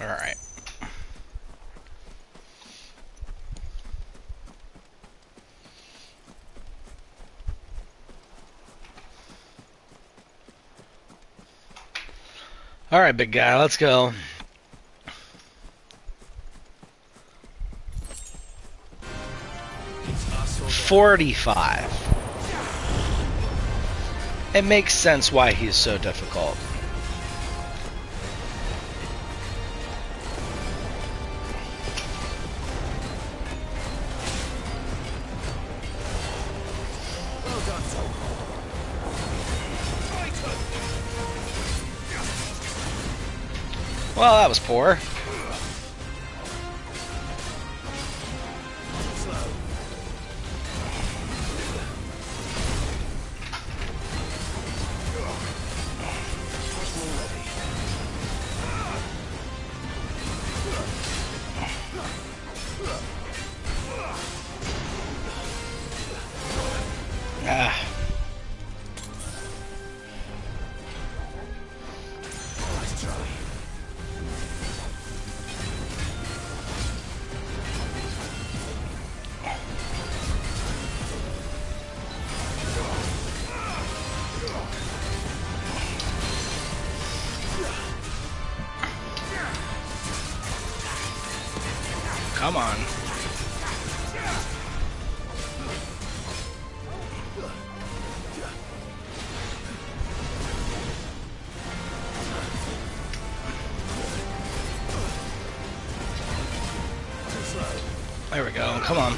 Alright. Alright, big guy, let's go. $45. It makes sense why he's so difficult. Well, that was poor. Ah. Come on. There we go. Come on.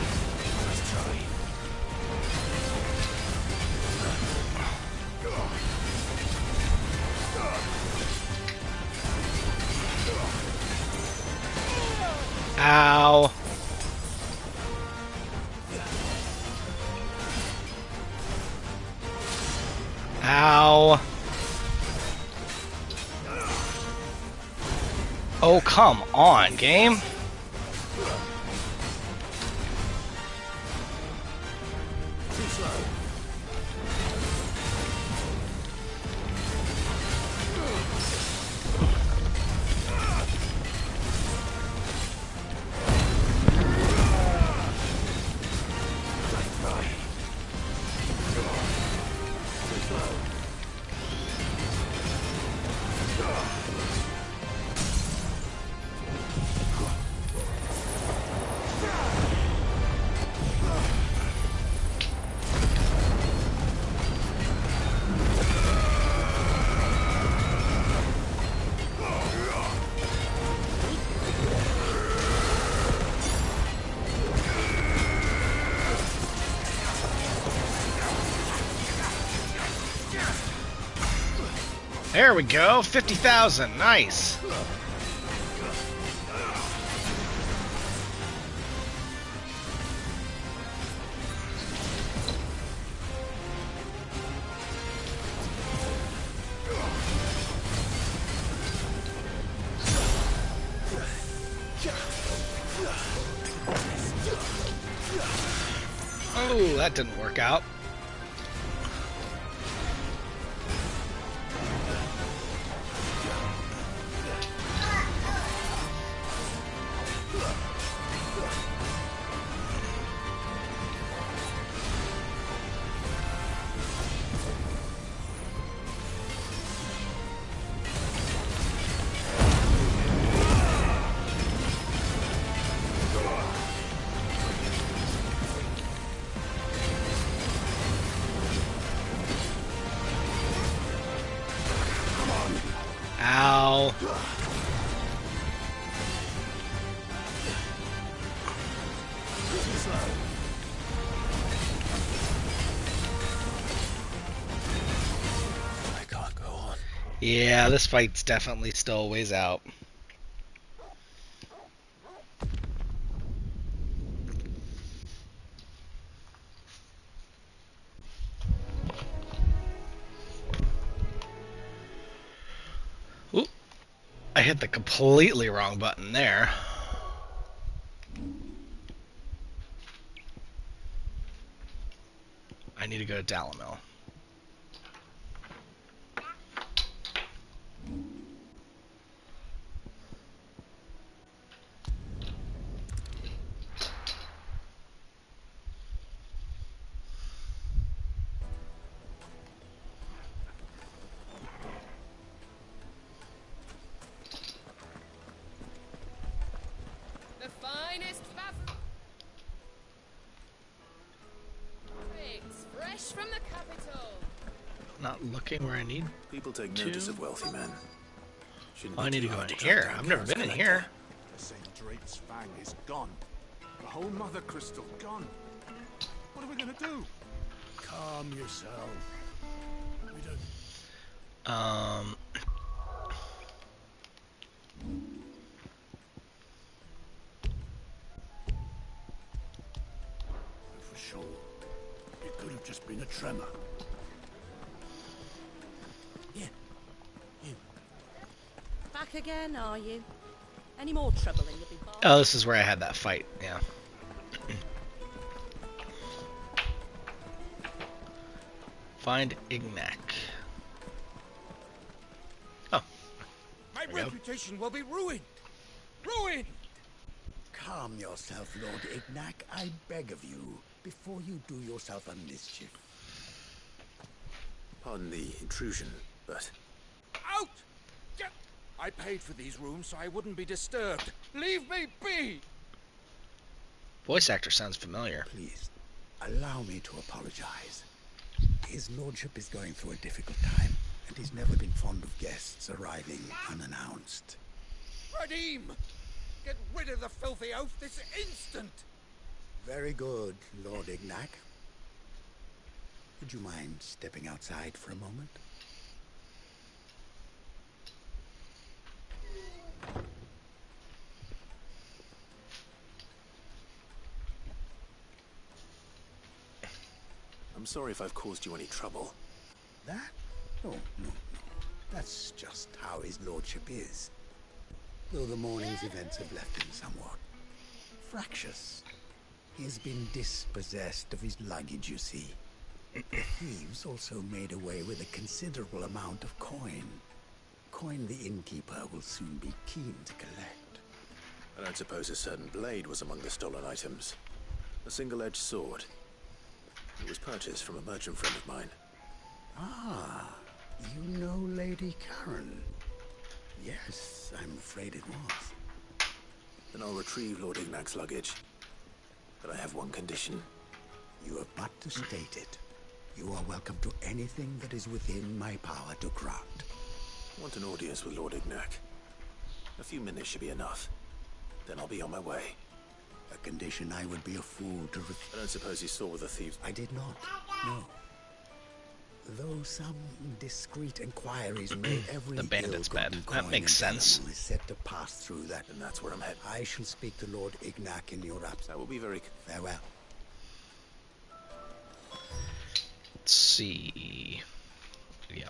Ow. Ow. Oh, come on, game. There we go, 50,000, nice. Oh, that didn't work out. Ow. I can't go on. Yeah, this fight's definitely still a ways out. Ooh, I hit the completely wrong button there. I need to go to Dalamil. The finest figs, fresh from the capital. Not looking where I need. People take notice of wealthy men. Shouldn't Oh, I be need to too go hard in track here. down I've never Chaos been in Collector. here. St. Drake's fang is gone. The whole Mother Crystal gone. What are we gonna do? Calm yourself. We don't... For sure. It could have just been a tremor. Back again, are you? Any more trouble in your big bar? Oh, this is where I had that fight, yeah. Find Ignac. Oh. My There we go. reputation will be ruined. Ruined! Calm yourself, Lord Ignac, I beg of you, before you do yourself a mischief. Pardon the intrusion, but Out! Get... I paid for these rooms so I wouldn't be disturbed. Leave me be! Voice actor sounds familiar. Please, allow me to apologize. His lordship is going through a difficult time, and he's never been fond of guests arriving unannounced. Radim! Get rid of the filthy oaf this instant! Very good, Lord Ignac. Would you mind stepping outside for a moment? I'm sorry if I've caused you any trouble. That? Oh, no. That's just how his lordship is. Though the morning's events have left him somewhat fractious. He has been dispossessed of his luggage, you see. The thieves also made away with a considerable amount of coin. Coin the innkeeper will soon be keen to collect. I don't suppose a certain blade was among the stolen items. A single-edged sword. It was purchased from a merchant friend of mine. Ah, you know Lady Karen. Yes, I'm afraid it was. Then I'll retrieve Lord Ignac's luggage. But I have one condition. You have but to state it. You are welcome to anything that is within my power to grant. I want an audience with Lord Ignac. A few minutes should be enough. Then I'll be on my way. A condition I would be a fool to I don't suppose you saw with the thieves. I did not, no. Though some discreet inquiries made every The bandit's bed. ill-gotten That coin makes in sense. Belem is said to pass through that, and that's where I'm headed. I shall speak to Lord Ignac in your absence. That will be very... Farewell. Let's see. Yeah.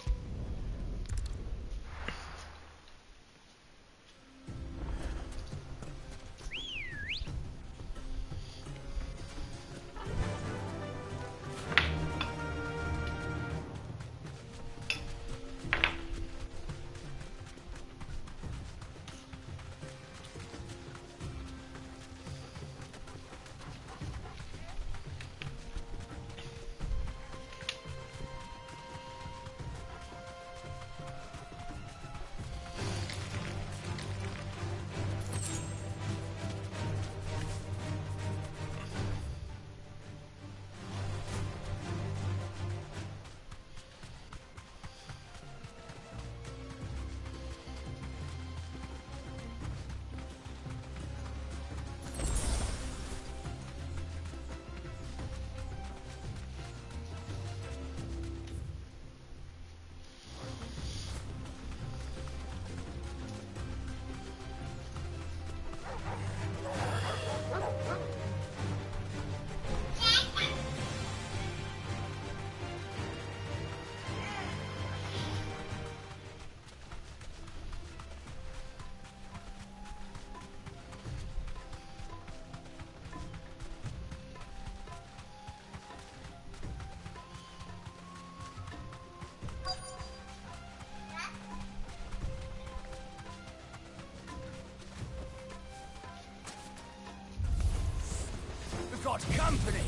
We've got company.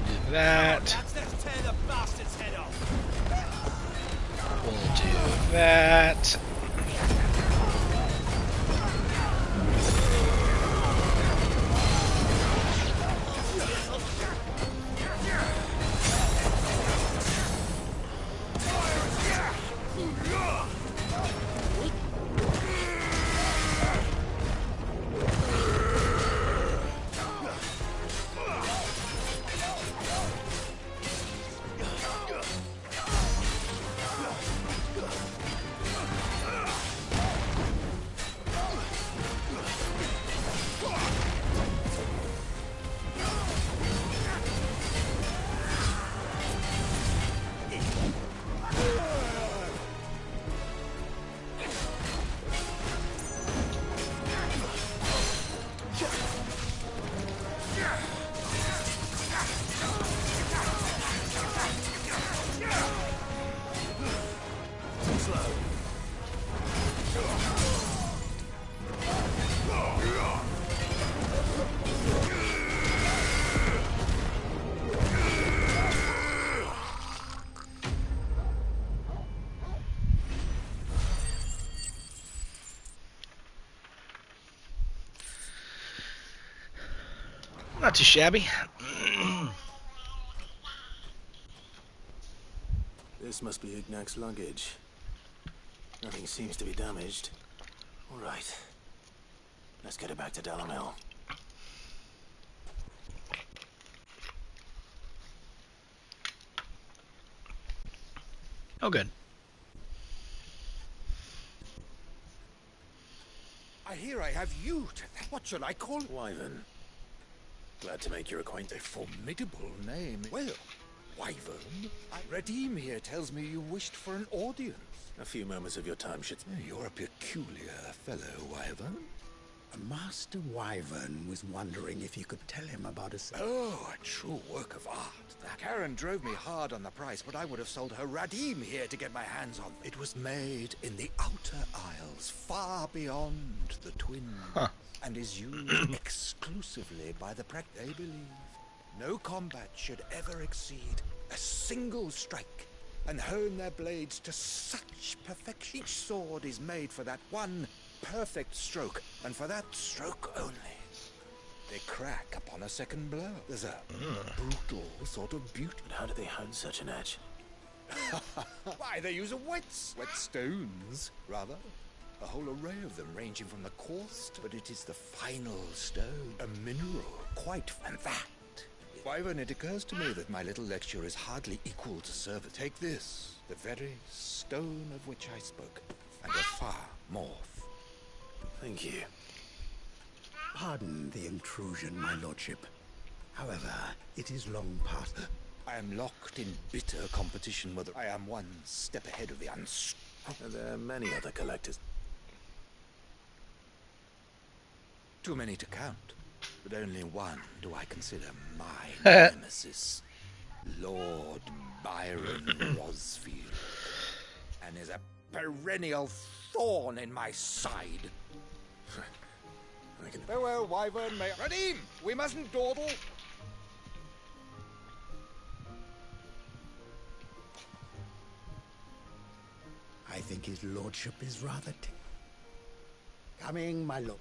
Do that. Let's tear the bastard's head off. We'll do that. Not too shabby. This must be Ignac's luggage. Nothing seems to be damaged. All right. Let's get it back to Dalamel. Oh, good. I hear I have you to... What should I call it? Wyvern. Glad to make your acquaintance. A formidable name. Well, Wyvern, Redeem here tells me you wished for an audience. A few moments of your time should... You're a peculiar fellow, Wyvern. Master Wyvern was wondering if you could tell him about a... Oh, a true work of art. That Karen drove me hard on the price, but I would have sold her Redeem here to get my hands on. It was made in the Outer Isles, far beyond the Twins, and is used exclusively by the they believe. No combat should ever exceed a single strike, and hone their blades to such perfection. Each sword is made for that one perfect stroke, and for that stroke only. They crack upon a second blow. There's a brutal sort of beauty. But how do they hone such an edge? Why, they use whetstones, rather. A whole array of them, ranging from the coarse, but it is the final stone, a mineral, quite, and that Wyvern, it occurs to me that my little lecture is hardly equal to service. Take this, the very stone of which I spoke, and a far more. Thank you. Pardon the intrusion, my lordship. However, it is long past. I am locked in bitter competition with. I am one step ahead of the There are many other collectors. Too many to count, but only one do I consider my nemesis, Lord Byron Rosfield, and is a perennial thorn in my side. Farewell, Wyvern. Radim, we mustn't dawdle. I think his lordship is rather coming, my lord.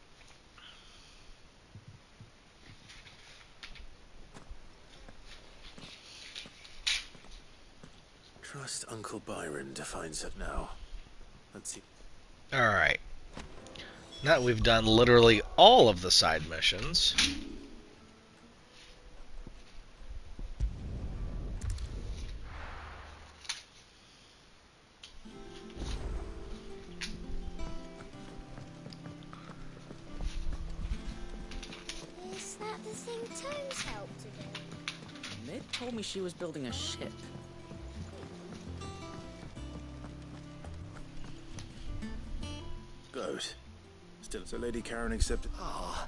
Trust Uncle Byron to find it now. Let's see. Alright. Now that we've done literally all of the side missions. Is that the thing Tomes helped to do? Mid told me she was building a ship. Goat. Still, so Lady Karen accepted. Ah.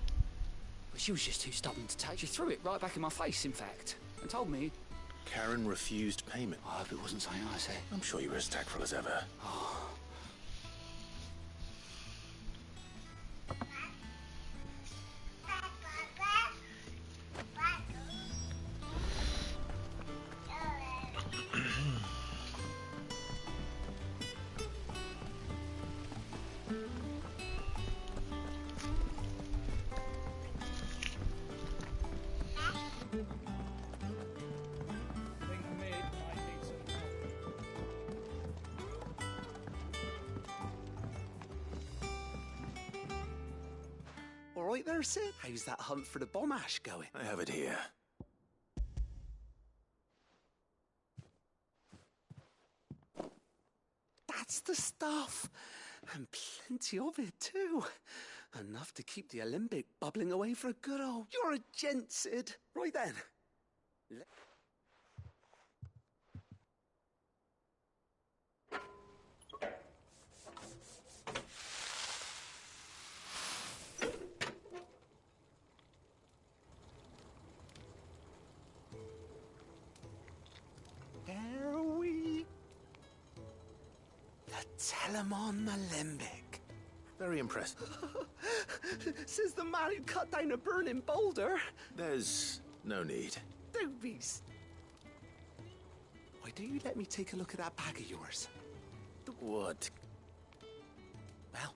But she was just too stubborn to take. She threw it right back in my face, in fact, and told me. Karen refused payment. I hope it wasn't something I said. I'm sure you were as tactful as ever. Oh. All right there, Sid. How's that hunt for the bomb ash going? I have it here. That's the stuff. And plenty of it, too. Enough to keep the Olympic bubbling away for a good old... You're a gent, Sid. Right then. There we... The Telemon Alembic. Very impressed. Says the man who cut down a burning boulder. There's no need. Don't be... Why don't you let me take a look at that bag of yours? What? Well,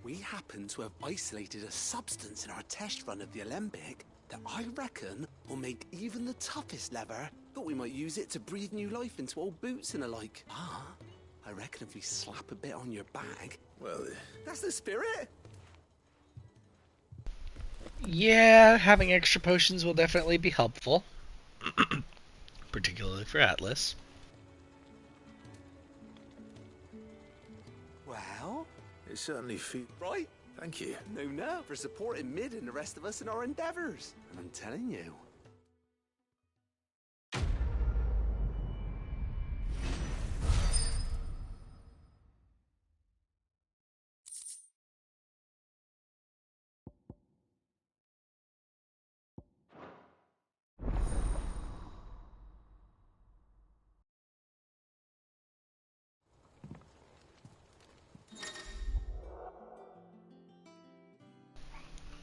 we happen to have isolated a substance in our test run of the Alembic that I reckon will make even the toughest leather. Thought we might use it to breathe new life into old boots and the like. Ah, I reckon if we slap a bit on your bag... Well... That's the spirit! Yeah, having extra potions will definitely be helpful. Particularly for Atlas. Well... It certainly feels... Right? Thank you. No, for supporting Mid and the rest of us in our endeavours. And I'm telling you...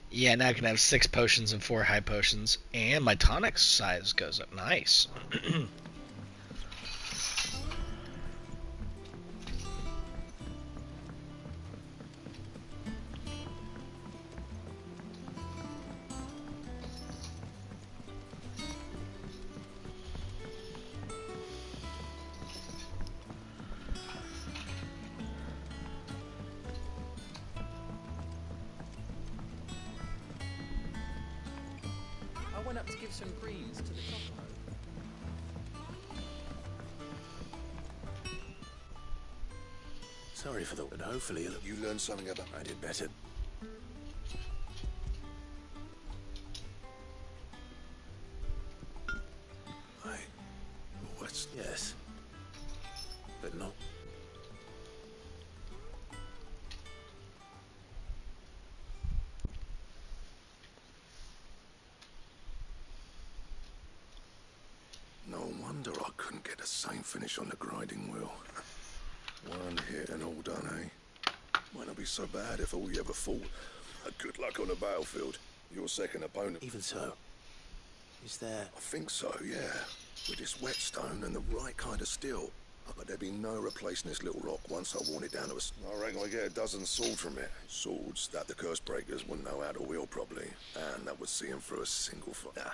Yeah, now I can have 6 potions and 4 high potions, and my tonic size goes up. Nice. I went up had to give some greens to the cockroach. Sorry for the... But hopefully You learned something about... I did better. What's... Yes. But not... No wonder I couldn't get the same finish on the grinding wheel. One hit and all done, eh? Might not be so bad if all you ever fought. Good luck on the battlefield. Your second opponent... Even so, is there... I think so, yeah. With this whetstone and the right kind of steel. But there'd be no replacing this little rock once I worn it down to a... I reckon I get a dozen swords from it. Swords that the curse breakers wouldn't know how to wield properly. And that would see them through a single foot. Nah.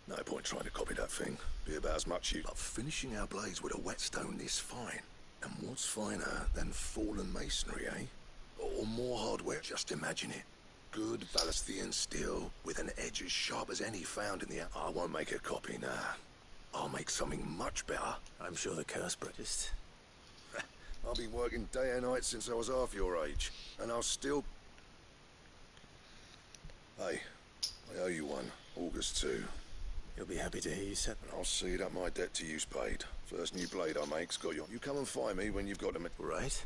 No point trying to copy that thing. Be about as much use. But finishing our blades with a whetstone this fine. And what's finer than fallen masonry, eh? Or more hardware. Just imagine it. Good Valasthian steel with an edge as sharp as any found in the... I won't make a copy, nah. I'll make something much better. I'm sure the curse break just... I've been working day and night since I was half your age. And I'll still... Hey, I owe you one. August 2. You'll be happy to hear you said... And I'll see that my debt to you's paid. First new blade I make's got you. You come and find me when you've got them. Right.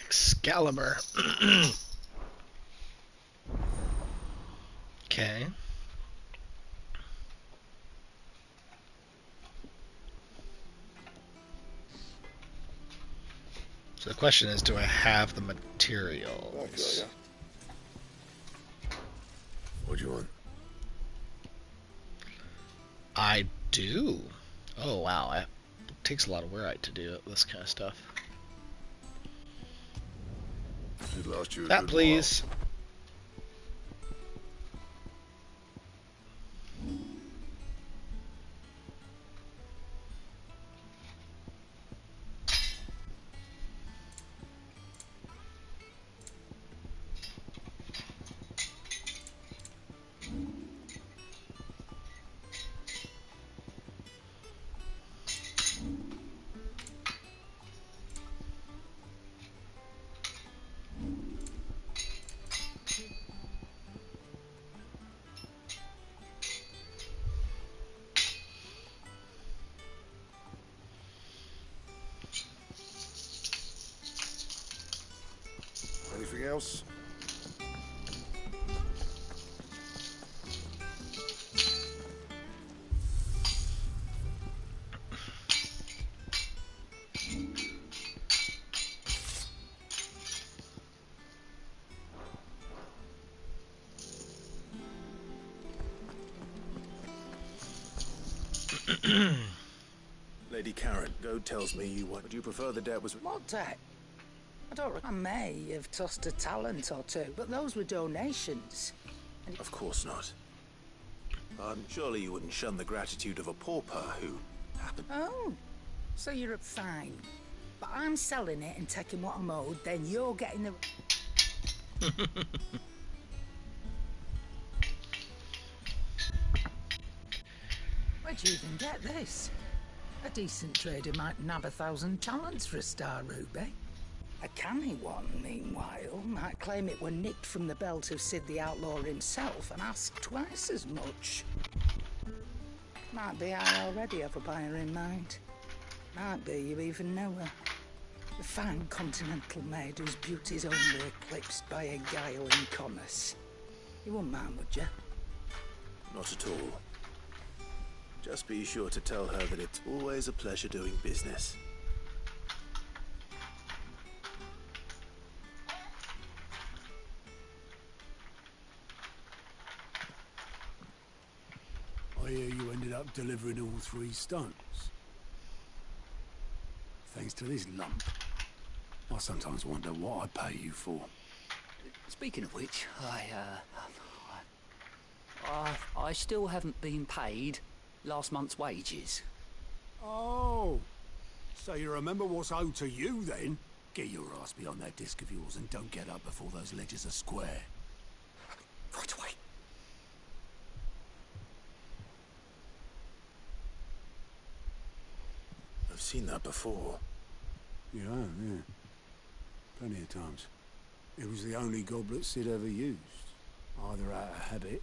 Excalibur. Okay. So the question is, do I have the materials? What do you want? I do. Oh wow, it takes a lot of wearite to do this kind of stuff. Should last you a That good please. while. Anything else? Lady Karen, Goad tells me you want... Would you prefer the debt was... What debt? I don't... I may have tossed a talent or two, but those were donations. Of course not. Surely you wouldn't shun the gratitude of a pauper who happened... Oh, so you're a fine. But I'm selling it and taking what I'm owed, then you're getting the... Where'd you even get this? A decent trader might nab 1,000 talents for a star ruby. A canny one, meanwhile, might claim it were nicked from the belt of Sid the Outlaw himself and ask twice as much. Might be I already have a buyer in mind. Might be you even know her. The fine continental maid whose beauty's only eclipsed by a guile in commerce. You wouldn't mind, would you? Not at all. Just be sure to tell her that it's always a pleasure doing business. I hear you ended up delivering all 3 stones. Thanks to this lump. I sometimes wonder what I pay you for. Speaking of which, I still haven't been paid last month's wages. Oh, So you remember what's owed to you, then? Get your ass behind that disc of yours and don't get up before those ledges are square. Right away. I've seen that before. Yeah, yeah. Plenty of times. It was the only goblet Sid ever used. Either out of habit,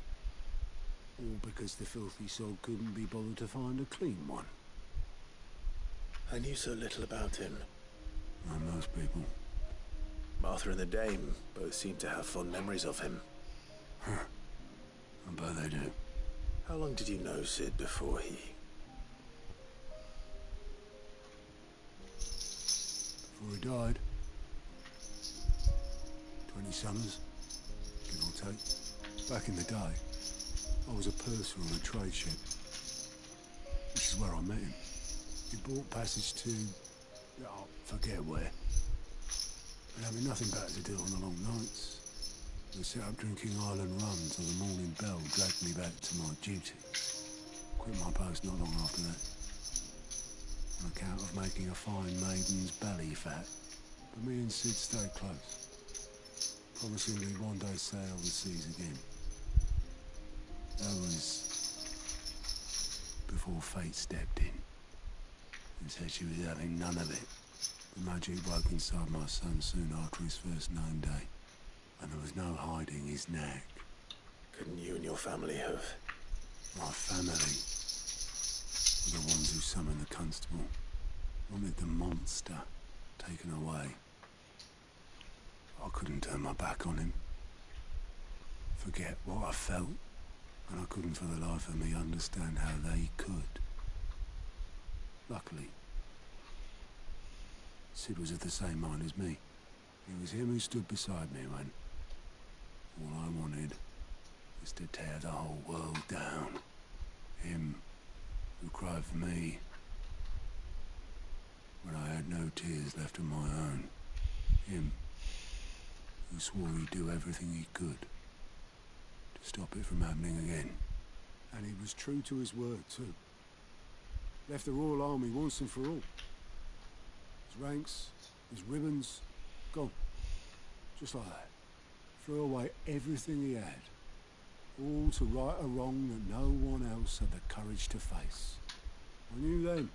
or because the filthy soul couldn't be bothered to find a clean one. I knew so little about him. Like most people. Martha and the Dame both seem to have fond memories of him. Huh. I bet they do. How long did you know Sid before he... Before he died? 20 summers, give or take. Back in the day, I was a purser on a trade ship. This is where I met him. He bought passage to... I forget where. And having nothing better to do on the long nights, we set up drinking island rum till the morning bell dragged me back to my duties. Quit my post not long after that. On account of making a fine maiden's belly fat. But me and Sid stayed close. Promising we'd one day sail the seas again. That was before fate stepped in and said she was having none of it. The magic woke inside my son soon after his first known day, and there was no hiding his knack. Couldn't you and your family have... My family were the ones who summoned the constable, wanted the monster taken away. I couldn't turn my back on him, forget what I felt, and I couldn't for the life of me understand how they could. Luckily, Sid was of the same mind as me. It was him who stood beside me when all I wanted was to tear the whole world down. Him who cried for me when I had no tears left of my own. Him who swore he'd do everything he could to stop it from happening again. And he was true to his word, too. Left the Royal Army once and for all. His ranks, his ribbons, gone. Just like that. Threw away everything he had. All to right a wrong that no one else had the courage to face. I knew then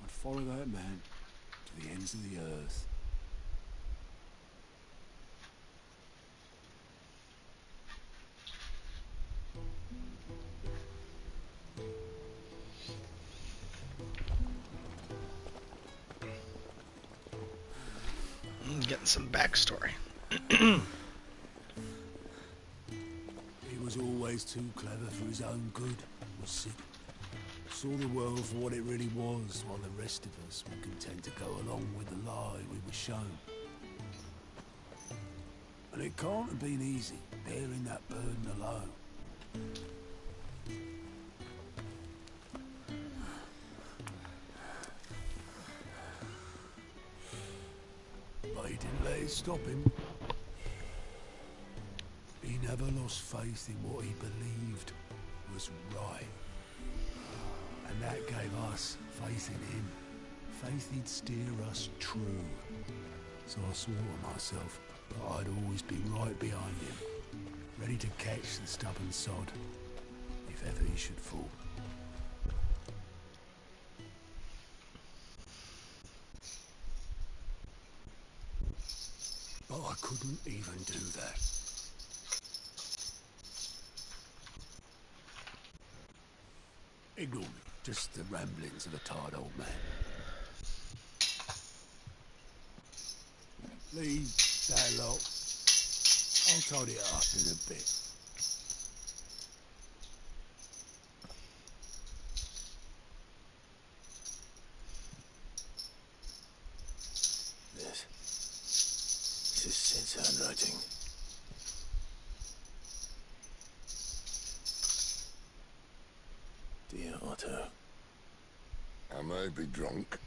I'd follow that man to the ends of the earth. Getting some backstory. He was always too clever for his own good, was Sid. Saw the world for what it really was, while the rest of us were content to go along with the lie we were shown. And it can't have been easy, bearing that burden alone. But he didn't let it stop him. He never lost faith in what he believed was right. And that gave us faith in him. Faith he'd steer us true. So I swore to myself that I'd always be right behind him, ready to catch the stubborn sod, if ever he should fall. But I couldn't even do that. Ignore me, just the ramblings of a tired old man. Leave that lot. I'll tidy it up in a bit. This is Sid's handwriting. Dear Otto. I may be drunk,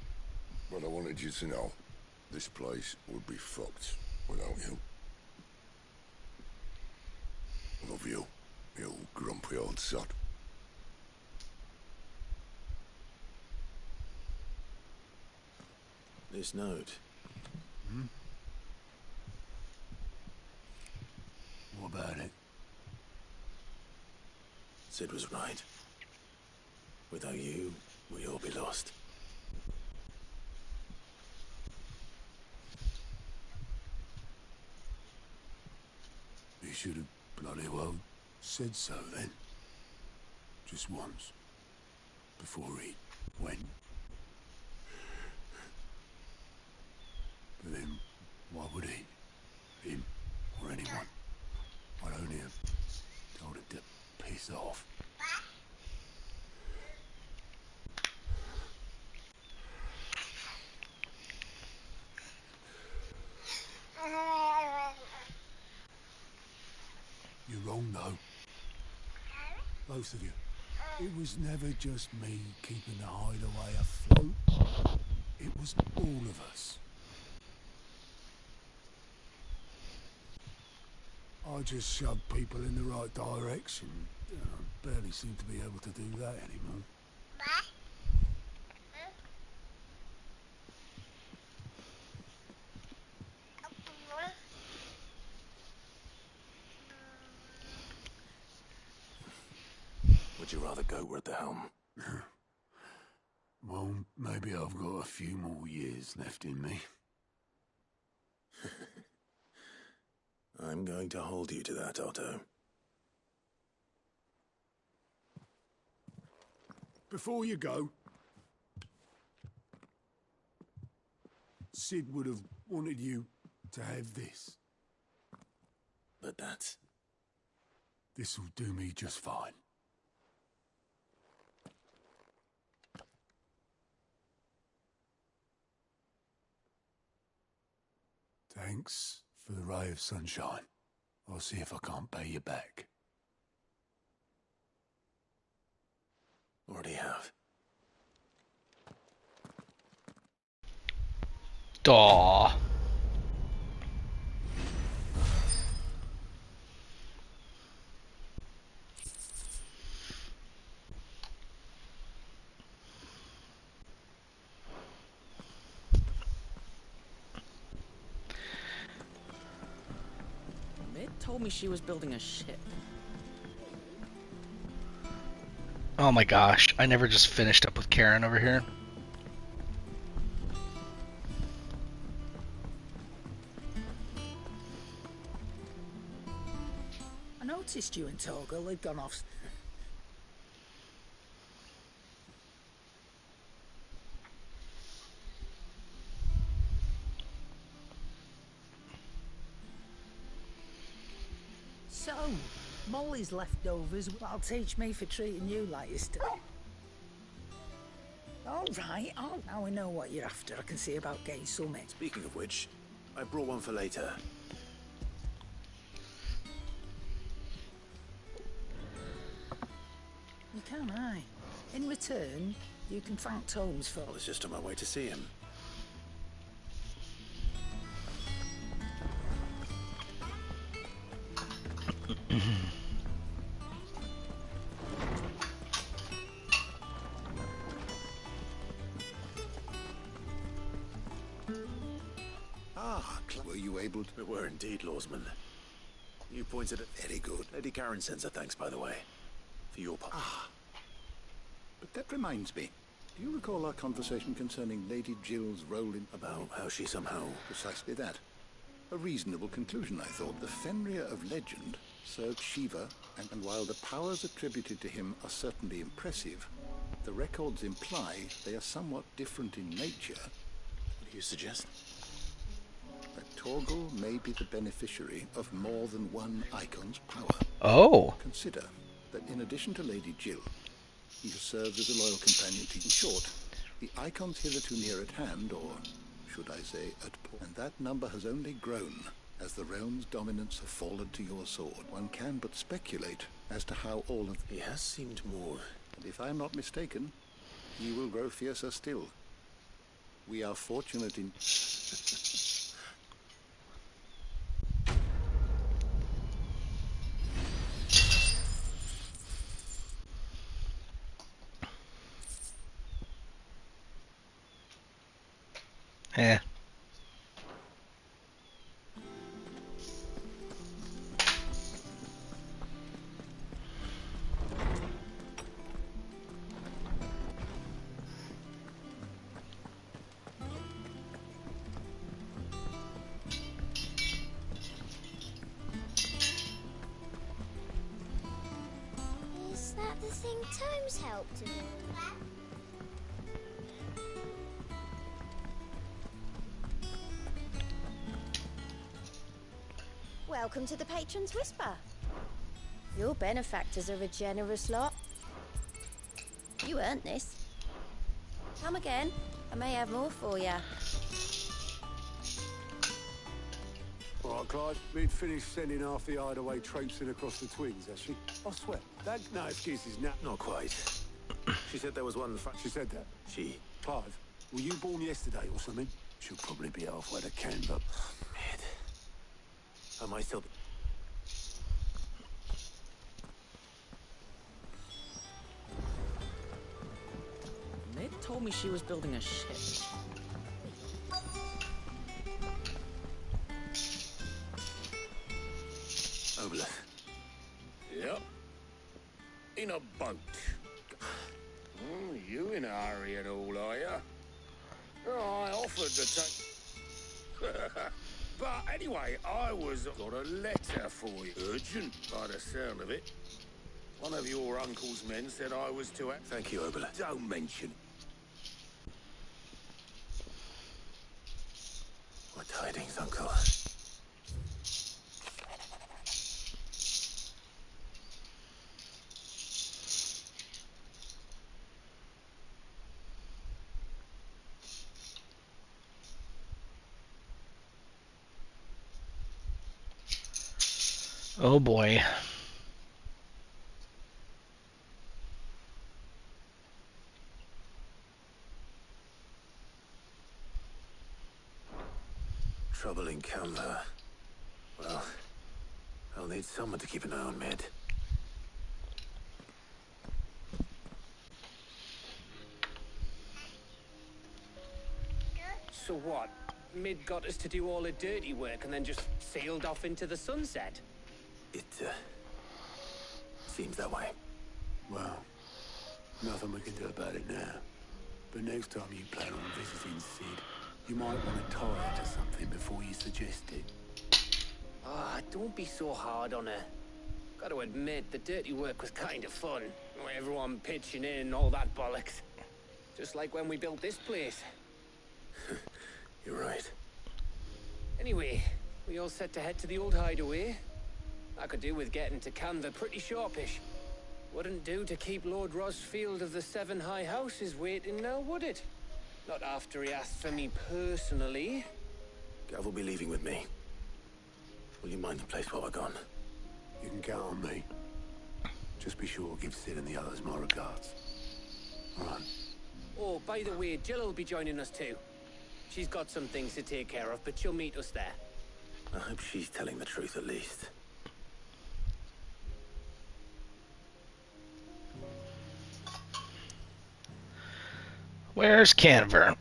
but I wanted you to know this place would be fucked without you. Love you, you grumpy old sod. This note. Hmm? What about it? Sid was right. Without you, we'd all be lost. He should have bloody well said so then. Just once. Before he went. But then, why would he? Him, or anyone? I'd only have told him to piss off. You're wrong, though. Both of you. It was never just me keeping the hideaway afloat. It was all of us. I just shoved people in the right direction. I barely seem to be able to do that anymore. Would you rather go we're at the helm? Well, maybe I've got a few more years left in me. I'm going to hold you to that, Otto. Before you go, Sid would have wanted you to have this. But that's... This'll do me just fine. Thanks for the ray of sunshine. I'll see if I can't pay you back. Already have. Aw. Mid told me she was building a ship. Oh my gosh, I never just finished up with Karen over here. I noticed you and Torgal had gone off. So, Molly's leftovers will teach me for treating you like you still. All right, now we know what you're after. I can see about getting some in. Speaking of which, I brought one for later. You can, aye. In return, you can thank Tomes for... I was just on my way to see him. Were you able to... We were indeed, Lawsman. You pointed at... Very good. Lady Karen sends her thanks, by the way. For your part. But that reminds me. Do you recall our conversation concerning Lady Jill's role in... About how she somehow... Precisely that. A reasonable conclusion, I thought. The Fenrir of legend served Shiva, and while the powers attributed to him are certainly impressive, the records imply they are somewhat different in nature. What do you suggest? That Torgal may be the beneficiary of more than one icon's power. Oh. Consider that in addition to Lady Jill, he has served as a loyal companion to... In short, the icons hitherto near at hand, or should I say at port, and that number has only grown as the realm's dominance have fallen to your sword. One can but speculate as to how all of... He has seemed more... And if I am not mistaken, he will grow fiercer still. We are fortunate in... Eh. Is that the thing Tomes helped with? Welcome to the Patron's Whisper. Your benefactors are a generous lot. You earned this. Come again. I may have more for you. All right, Clive. Mid finished sending half the hideaway traipsing across the twins, has she? I swear. No excuses, Not quite. She said there was one. She said that. She. Clive, were you born yesterday or something? She'll probably be halfway to Canva. Mid. Am I still? Mid told me she was building a ship. Obeleth. Yep. In a boat. You in a hurry at all, are you? I offered to take... But anyway, I got a letter for you. Urgent, by the sound of it. One of your uncle's men said I was to... Thank you, Obeleth. Don't mention it. What tidings, Uncle? Oh boy. Trouble in Canva. Well, I'll need someone to keep an eye on Mid. So what? Mid got us to do all the dirty work and then just sailed off into the sunset? It, seems that way. Well, nothing we can do about it now. But next time you plan on visiting Sid, you might want to tie her to something before you suggest it. Ah, don't be so hard on her. Got to admit, the dirty work was kind of fun. Everyone pitching in and all that bollocks. Just like when we built this place. You're right. Anyway, we all set to head to the old hideaway. I could do with getting to Canva pretty sharpish. Wouldn't do to keep Lord Rosfield of the Seven High Houses waiting now, would it? Not after he asked for me personally. Gav will be leaving with me. Will you mind the place while we're gone? You can count on me. Just be sure to give Sid and the others my regards. All right. Oh, by the way, Jill will be joining us too. She's got some things to take care of, but she'll meet us there. I hope she's telling the truth at least. Where's Canver?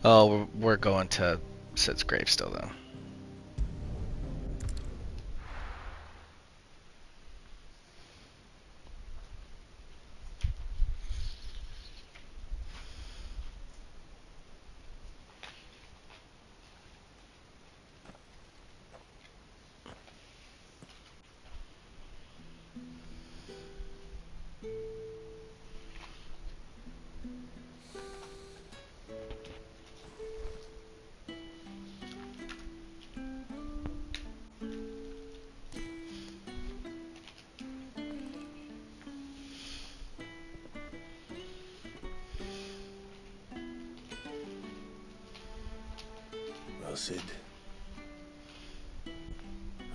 Oh, we're going to Sid's grave still, though. Well, Sid,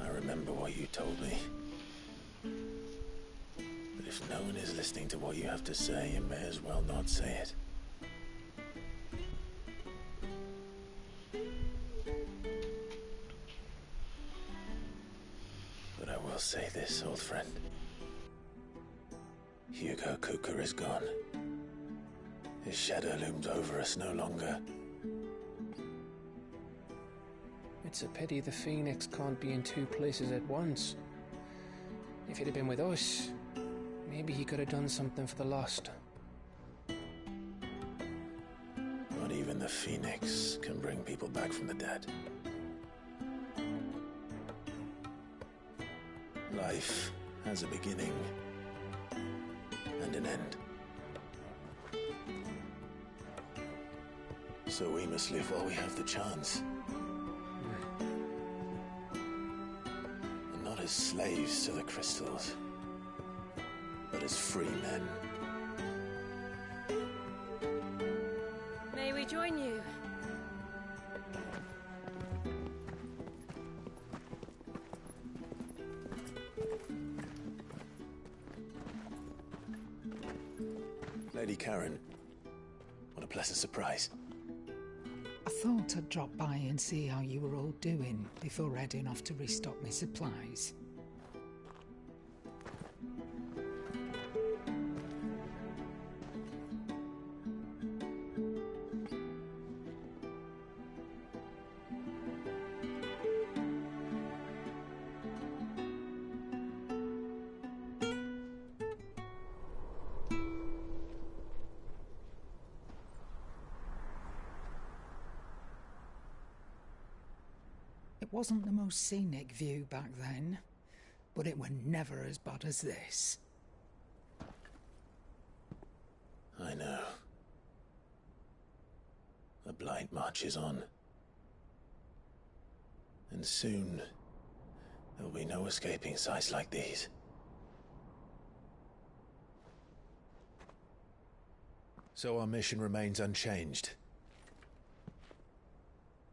I remember what you told me. But if no one is listening to what you have to say, you may as well not say it. But I will say this, old friend. Hugo Cooker is gone. His shadow looms over us no longer. It's a pity the Phoenix can't be in two places at once. If he'd have been with us, maybe he could have done something for the lost. Not even the Phoenix can bring people back from the dead. Life has a beginning and an end. So we must live while we have the chance. And not as slaves to the crystals, but as free men. May we join you? Lady Karen, what a pleasant surprise. I thought I'd drop by and see how you were all doing before heading off to restock my supplies. It wasn't the most scenic view back then, but it were never as bad as this. I know. The Blight marches on. And soon, there will be no escaping sights like these. So our mission remains unchanged.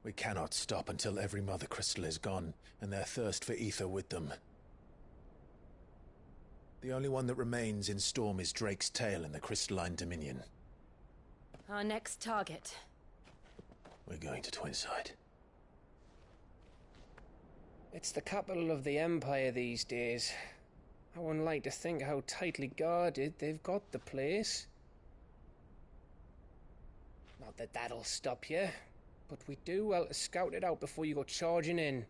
We cannot stop until every Mother Crystal is gone, and their thirst for ether with them. The only one that remains in Storm is Drake's Tail in the Crystalline Dominion. Our next target. We're going to Twinside. It's the capital of the Empire these days. I wouldn't like to think how tightly guarded they've got the place. Not that that'll stop you, but we do well to scout it out before you go charging in.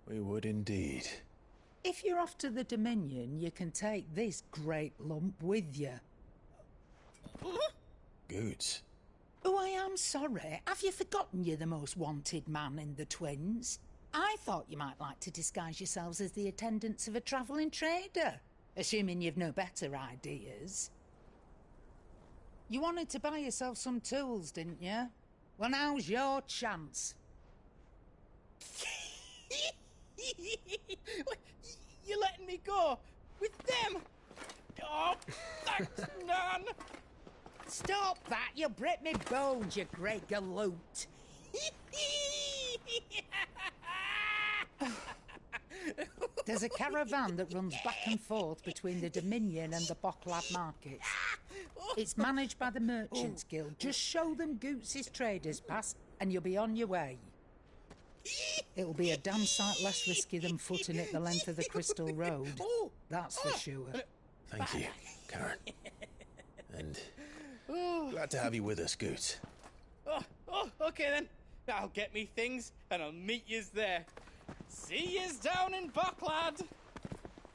We would indeed. If you're off to the Dominion, you can take this great lump with you. Goods. Oh, I am sorry. Have you forgotten you're the most wanted man in the Twins? I thought you might like to disguise yourselves as the attendants of a travelling trader, assuming you've no better ideas. You wanted to buy yourself some tools, didn't you? Well, now's your chance. You're letting me go with them? Oh, thanks, Nan. Stop that! You'll break me bones, you great galoot. There's a caravan that runs back and forth between the Dominion and the Bocklad markets. It's managed by the Merchants Guild. Just show them Goots' traders pass and you'll be on your way. It'll be a damn sight less risky than footing it the length of the Crystal Road. That's for sure. Thank you, Karen. And glad to have you with us, Goots. Oh, okay then. I'll get me things and I'll meet yous there. See yous down in Bocklad.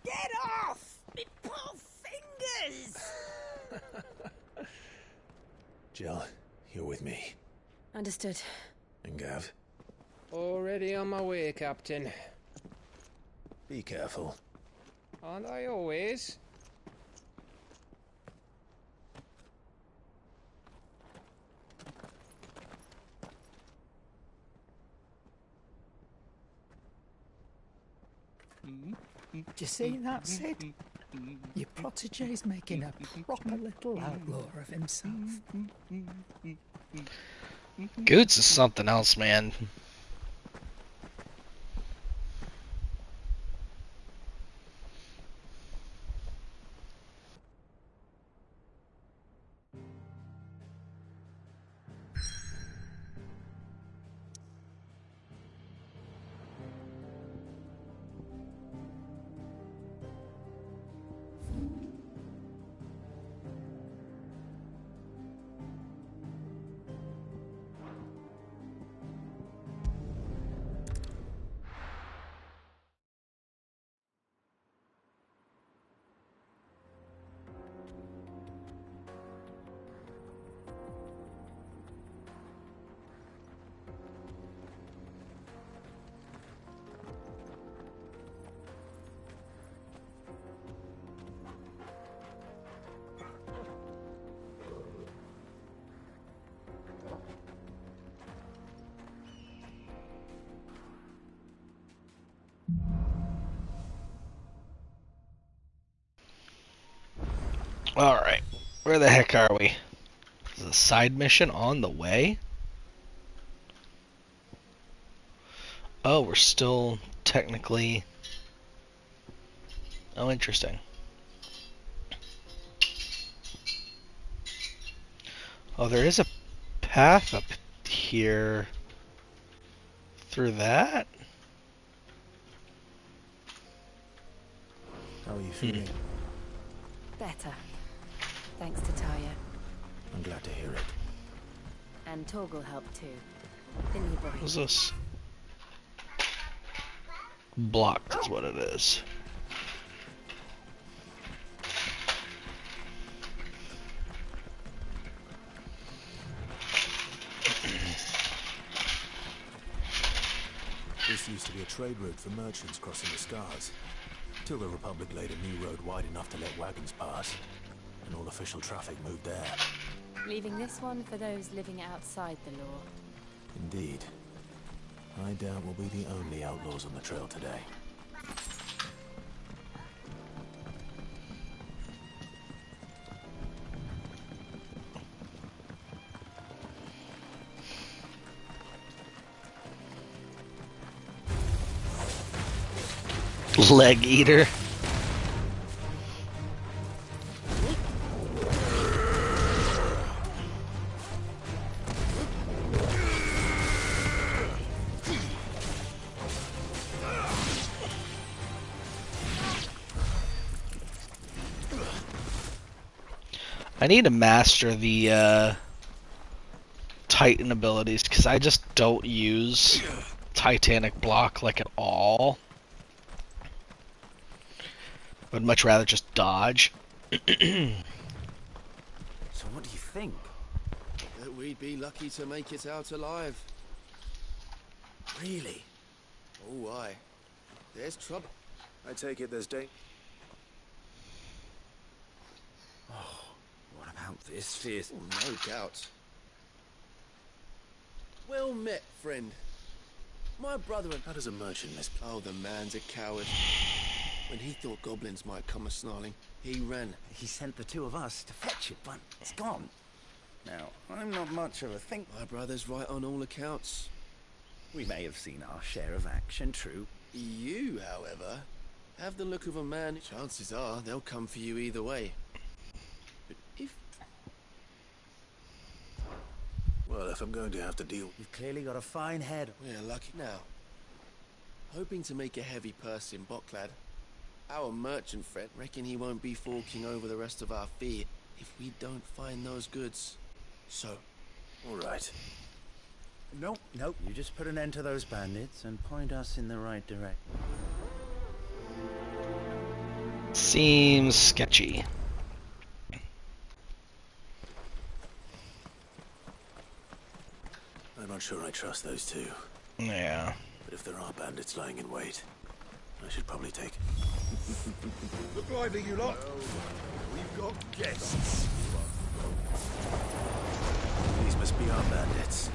Get off! Me poor fingers! Jill, you're with me. Understood. And Gav? Already on my way, Captain. Be careful. Aren't I always? Do you see that, Sid? Your protege's making a proper little outlaw of himself. Goots is something else, man. Alright. Where the heck are we? Is a side mission on the way? Oh, we're still technically... Oh, interesting. Oh, there is a path up here through that? How are you feeling? Better. Thanks to Taya. I'm glad to hear it. And Torgal helped too. Didn't he, boy? What's this? Blocked is what it is. This used to be a trade route for merchants crossing the Scars, till the Republic laid a new road wide enough to let wagons pass, and all official traffic moved there. Leaving this one for those living outside the law. Indeed. I doubt we'll be the only outlaws on the trail today. Leg eater. I need to master the Titan abilities because I just don't use Titanic block like at all. Would much rather just dodge. So what do you think? That we'd be lucky to make it out alive. Really? Oh, aye. There's trouble. I take it there's danger. Oh, what about this fierce? Oh, no doubt. Well met, friend. My brother and... How does a merchant miss... Oh, the man's a coward. When he thought goblins might come a-snarling, he ran. He sent the two of us to fetch it, but it's gone. Now, I'm not much of a think... My brother's right on all accounts. We may have seen our share of action, true. You, however, have the look of a man... Chances are they'll come for you either way. But if... Well, if I'm going to have to deal... You've clearly got a fine head. We're lucky now. Hoping to make a heavy purse in Bocklad. Our merchant friend reckon he won't be forking over the rest of our fee if we don't find those goods. So, all right. Nope. You just put an end to those bandits and point us in the right direction. Seems sketchy. I'm not sure I trust those two. Yeah. But if there are bandits lying in wait, I should probably take... Look lively, you lot. We've got guests. These must be our bandits.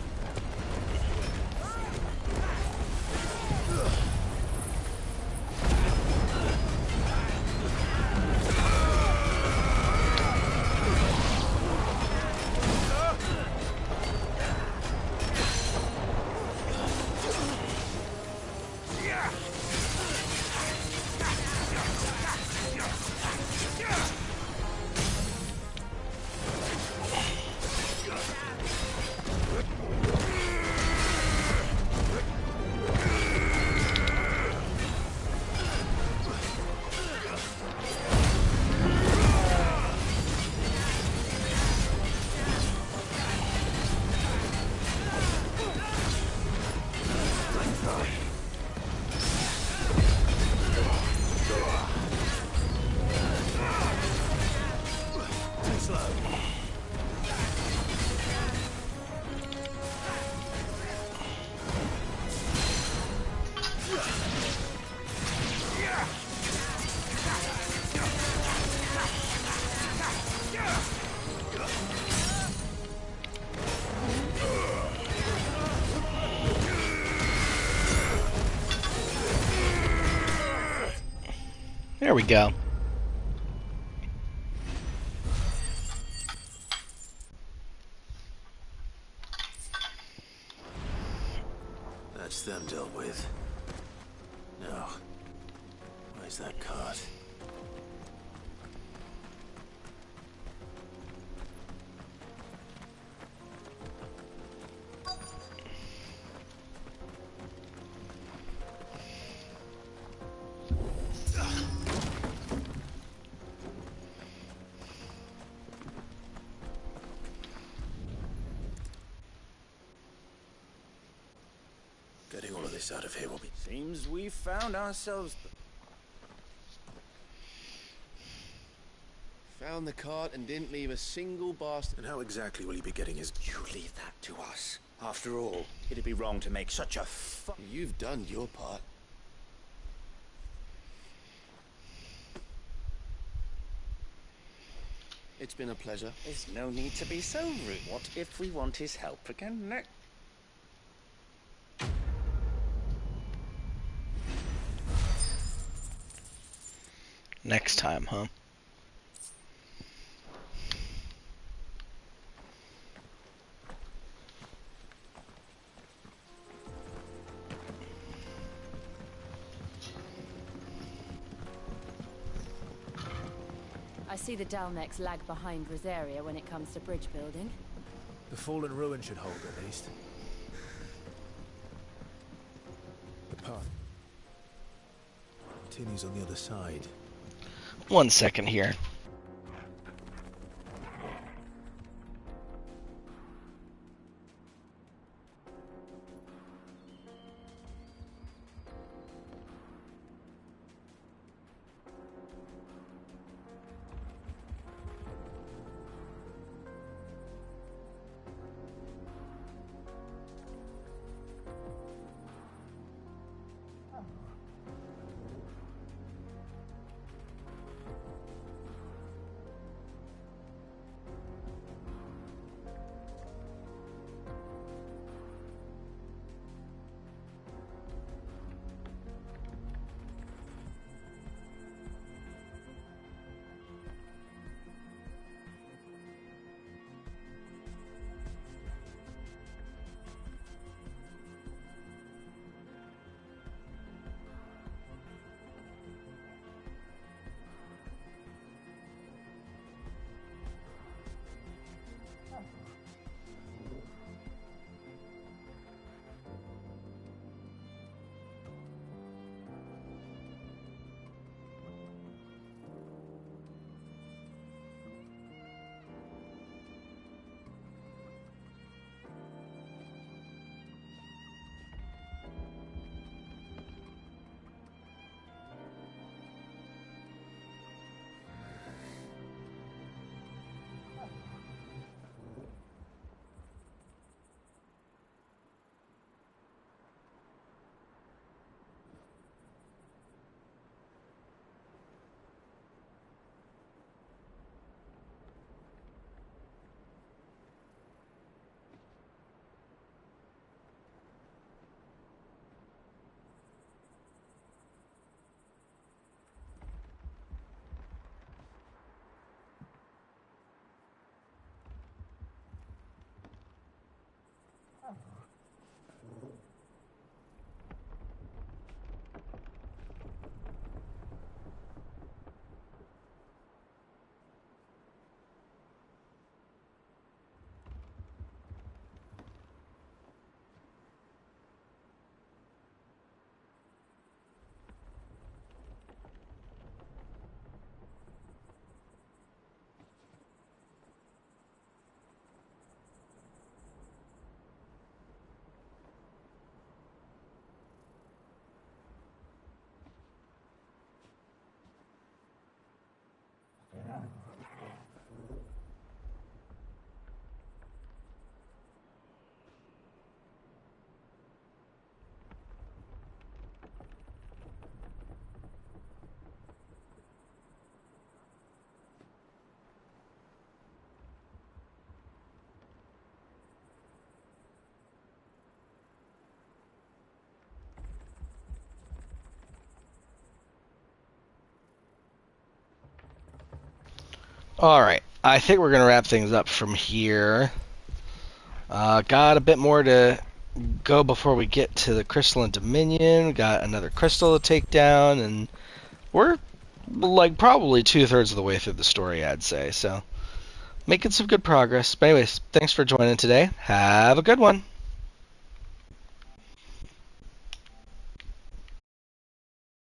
There we go. That's them dealt with. Now, where's that cart? Getting all of this out of here will be... Seems we found ourselves... Found the cart and didn't leave a single bastard. And how exactly will he be getting his... You leave that to us. After all, it'd be wrong to make such a You've done your part. It's been a pleasure. There's no need to be so rude. What if we want his help again next? Next time, huh? I see the Dalnecs lag behind Rosaria when it comes to bridge building. The fallen ruin should hold, at least. The path continues on the other side. 1 second here. Alright, I think we're going to wrap things up from here. Got a bit more to go before we get to the Crystalline Dominion. We got another crystal to take down, and we're like probably 2/3 of the way through the story, I'd say. So making some good progress. But anyways, thanks for joining today. Have a good one.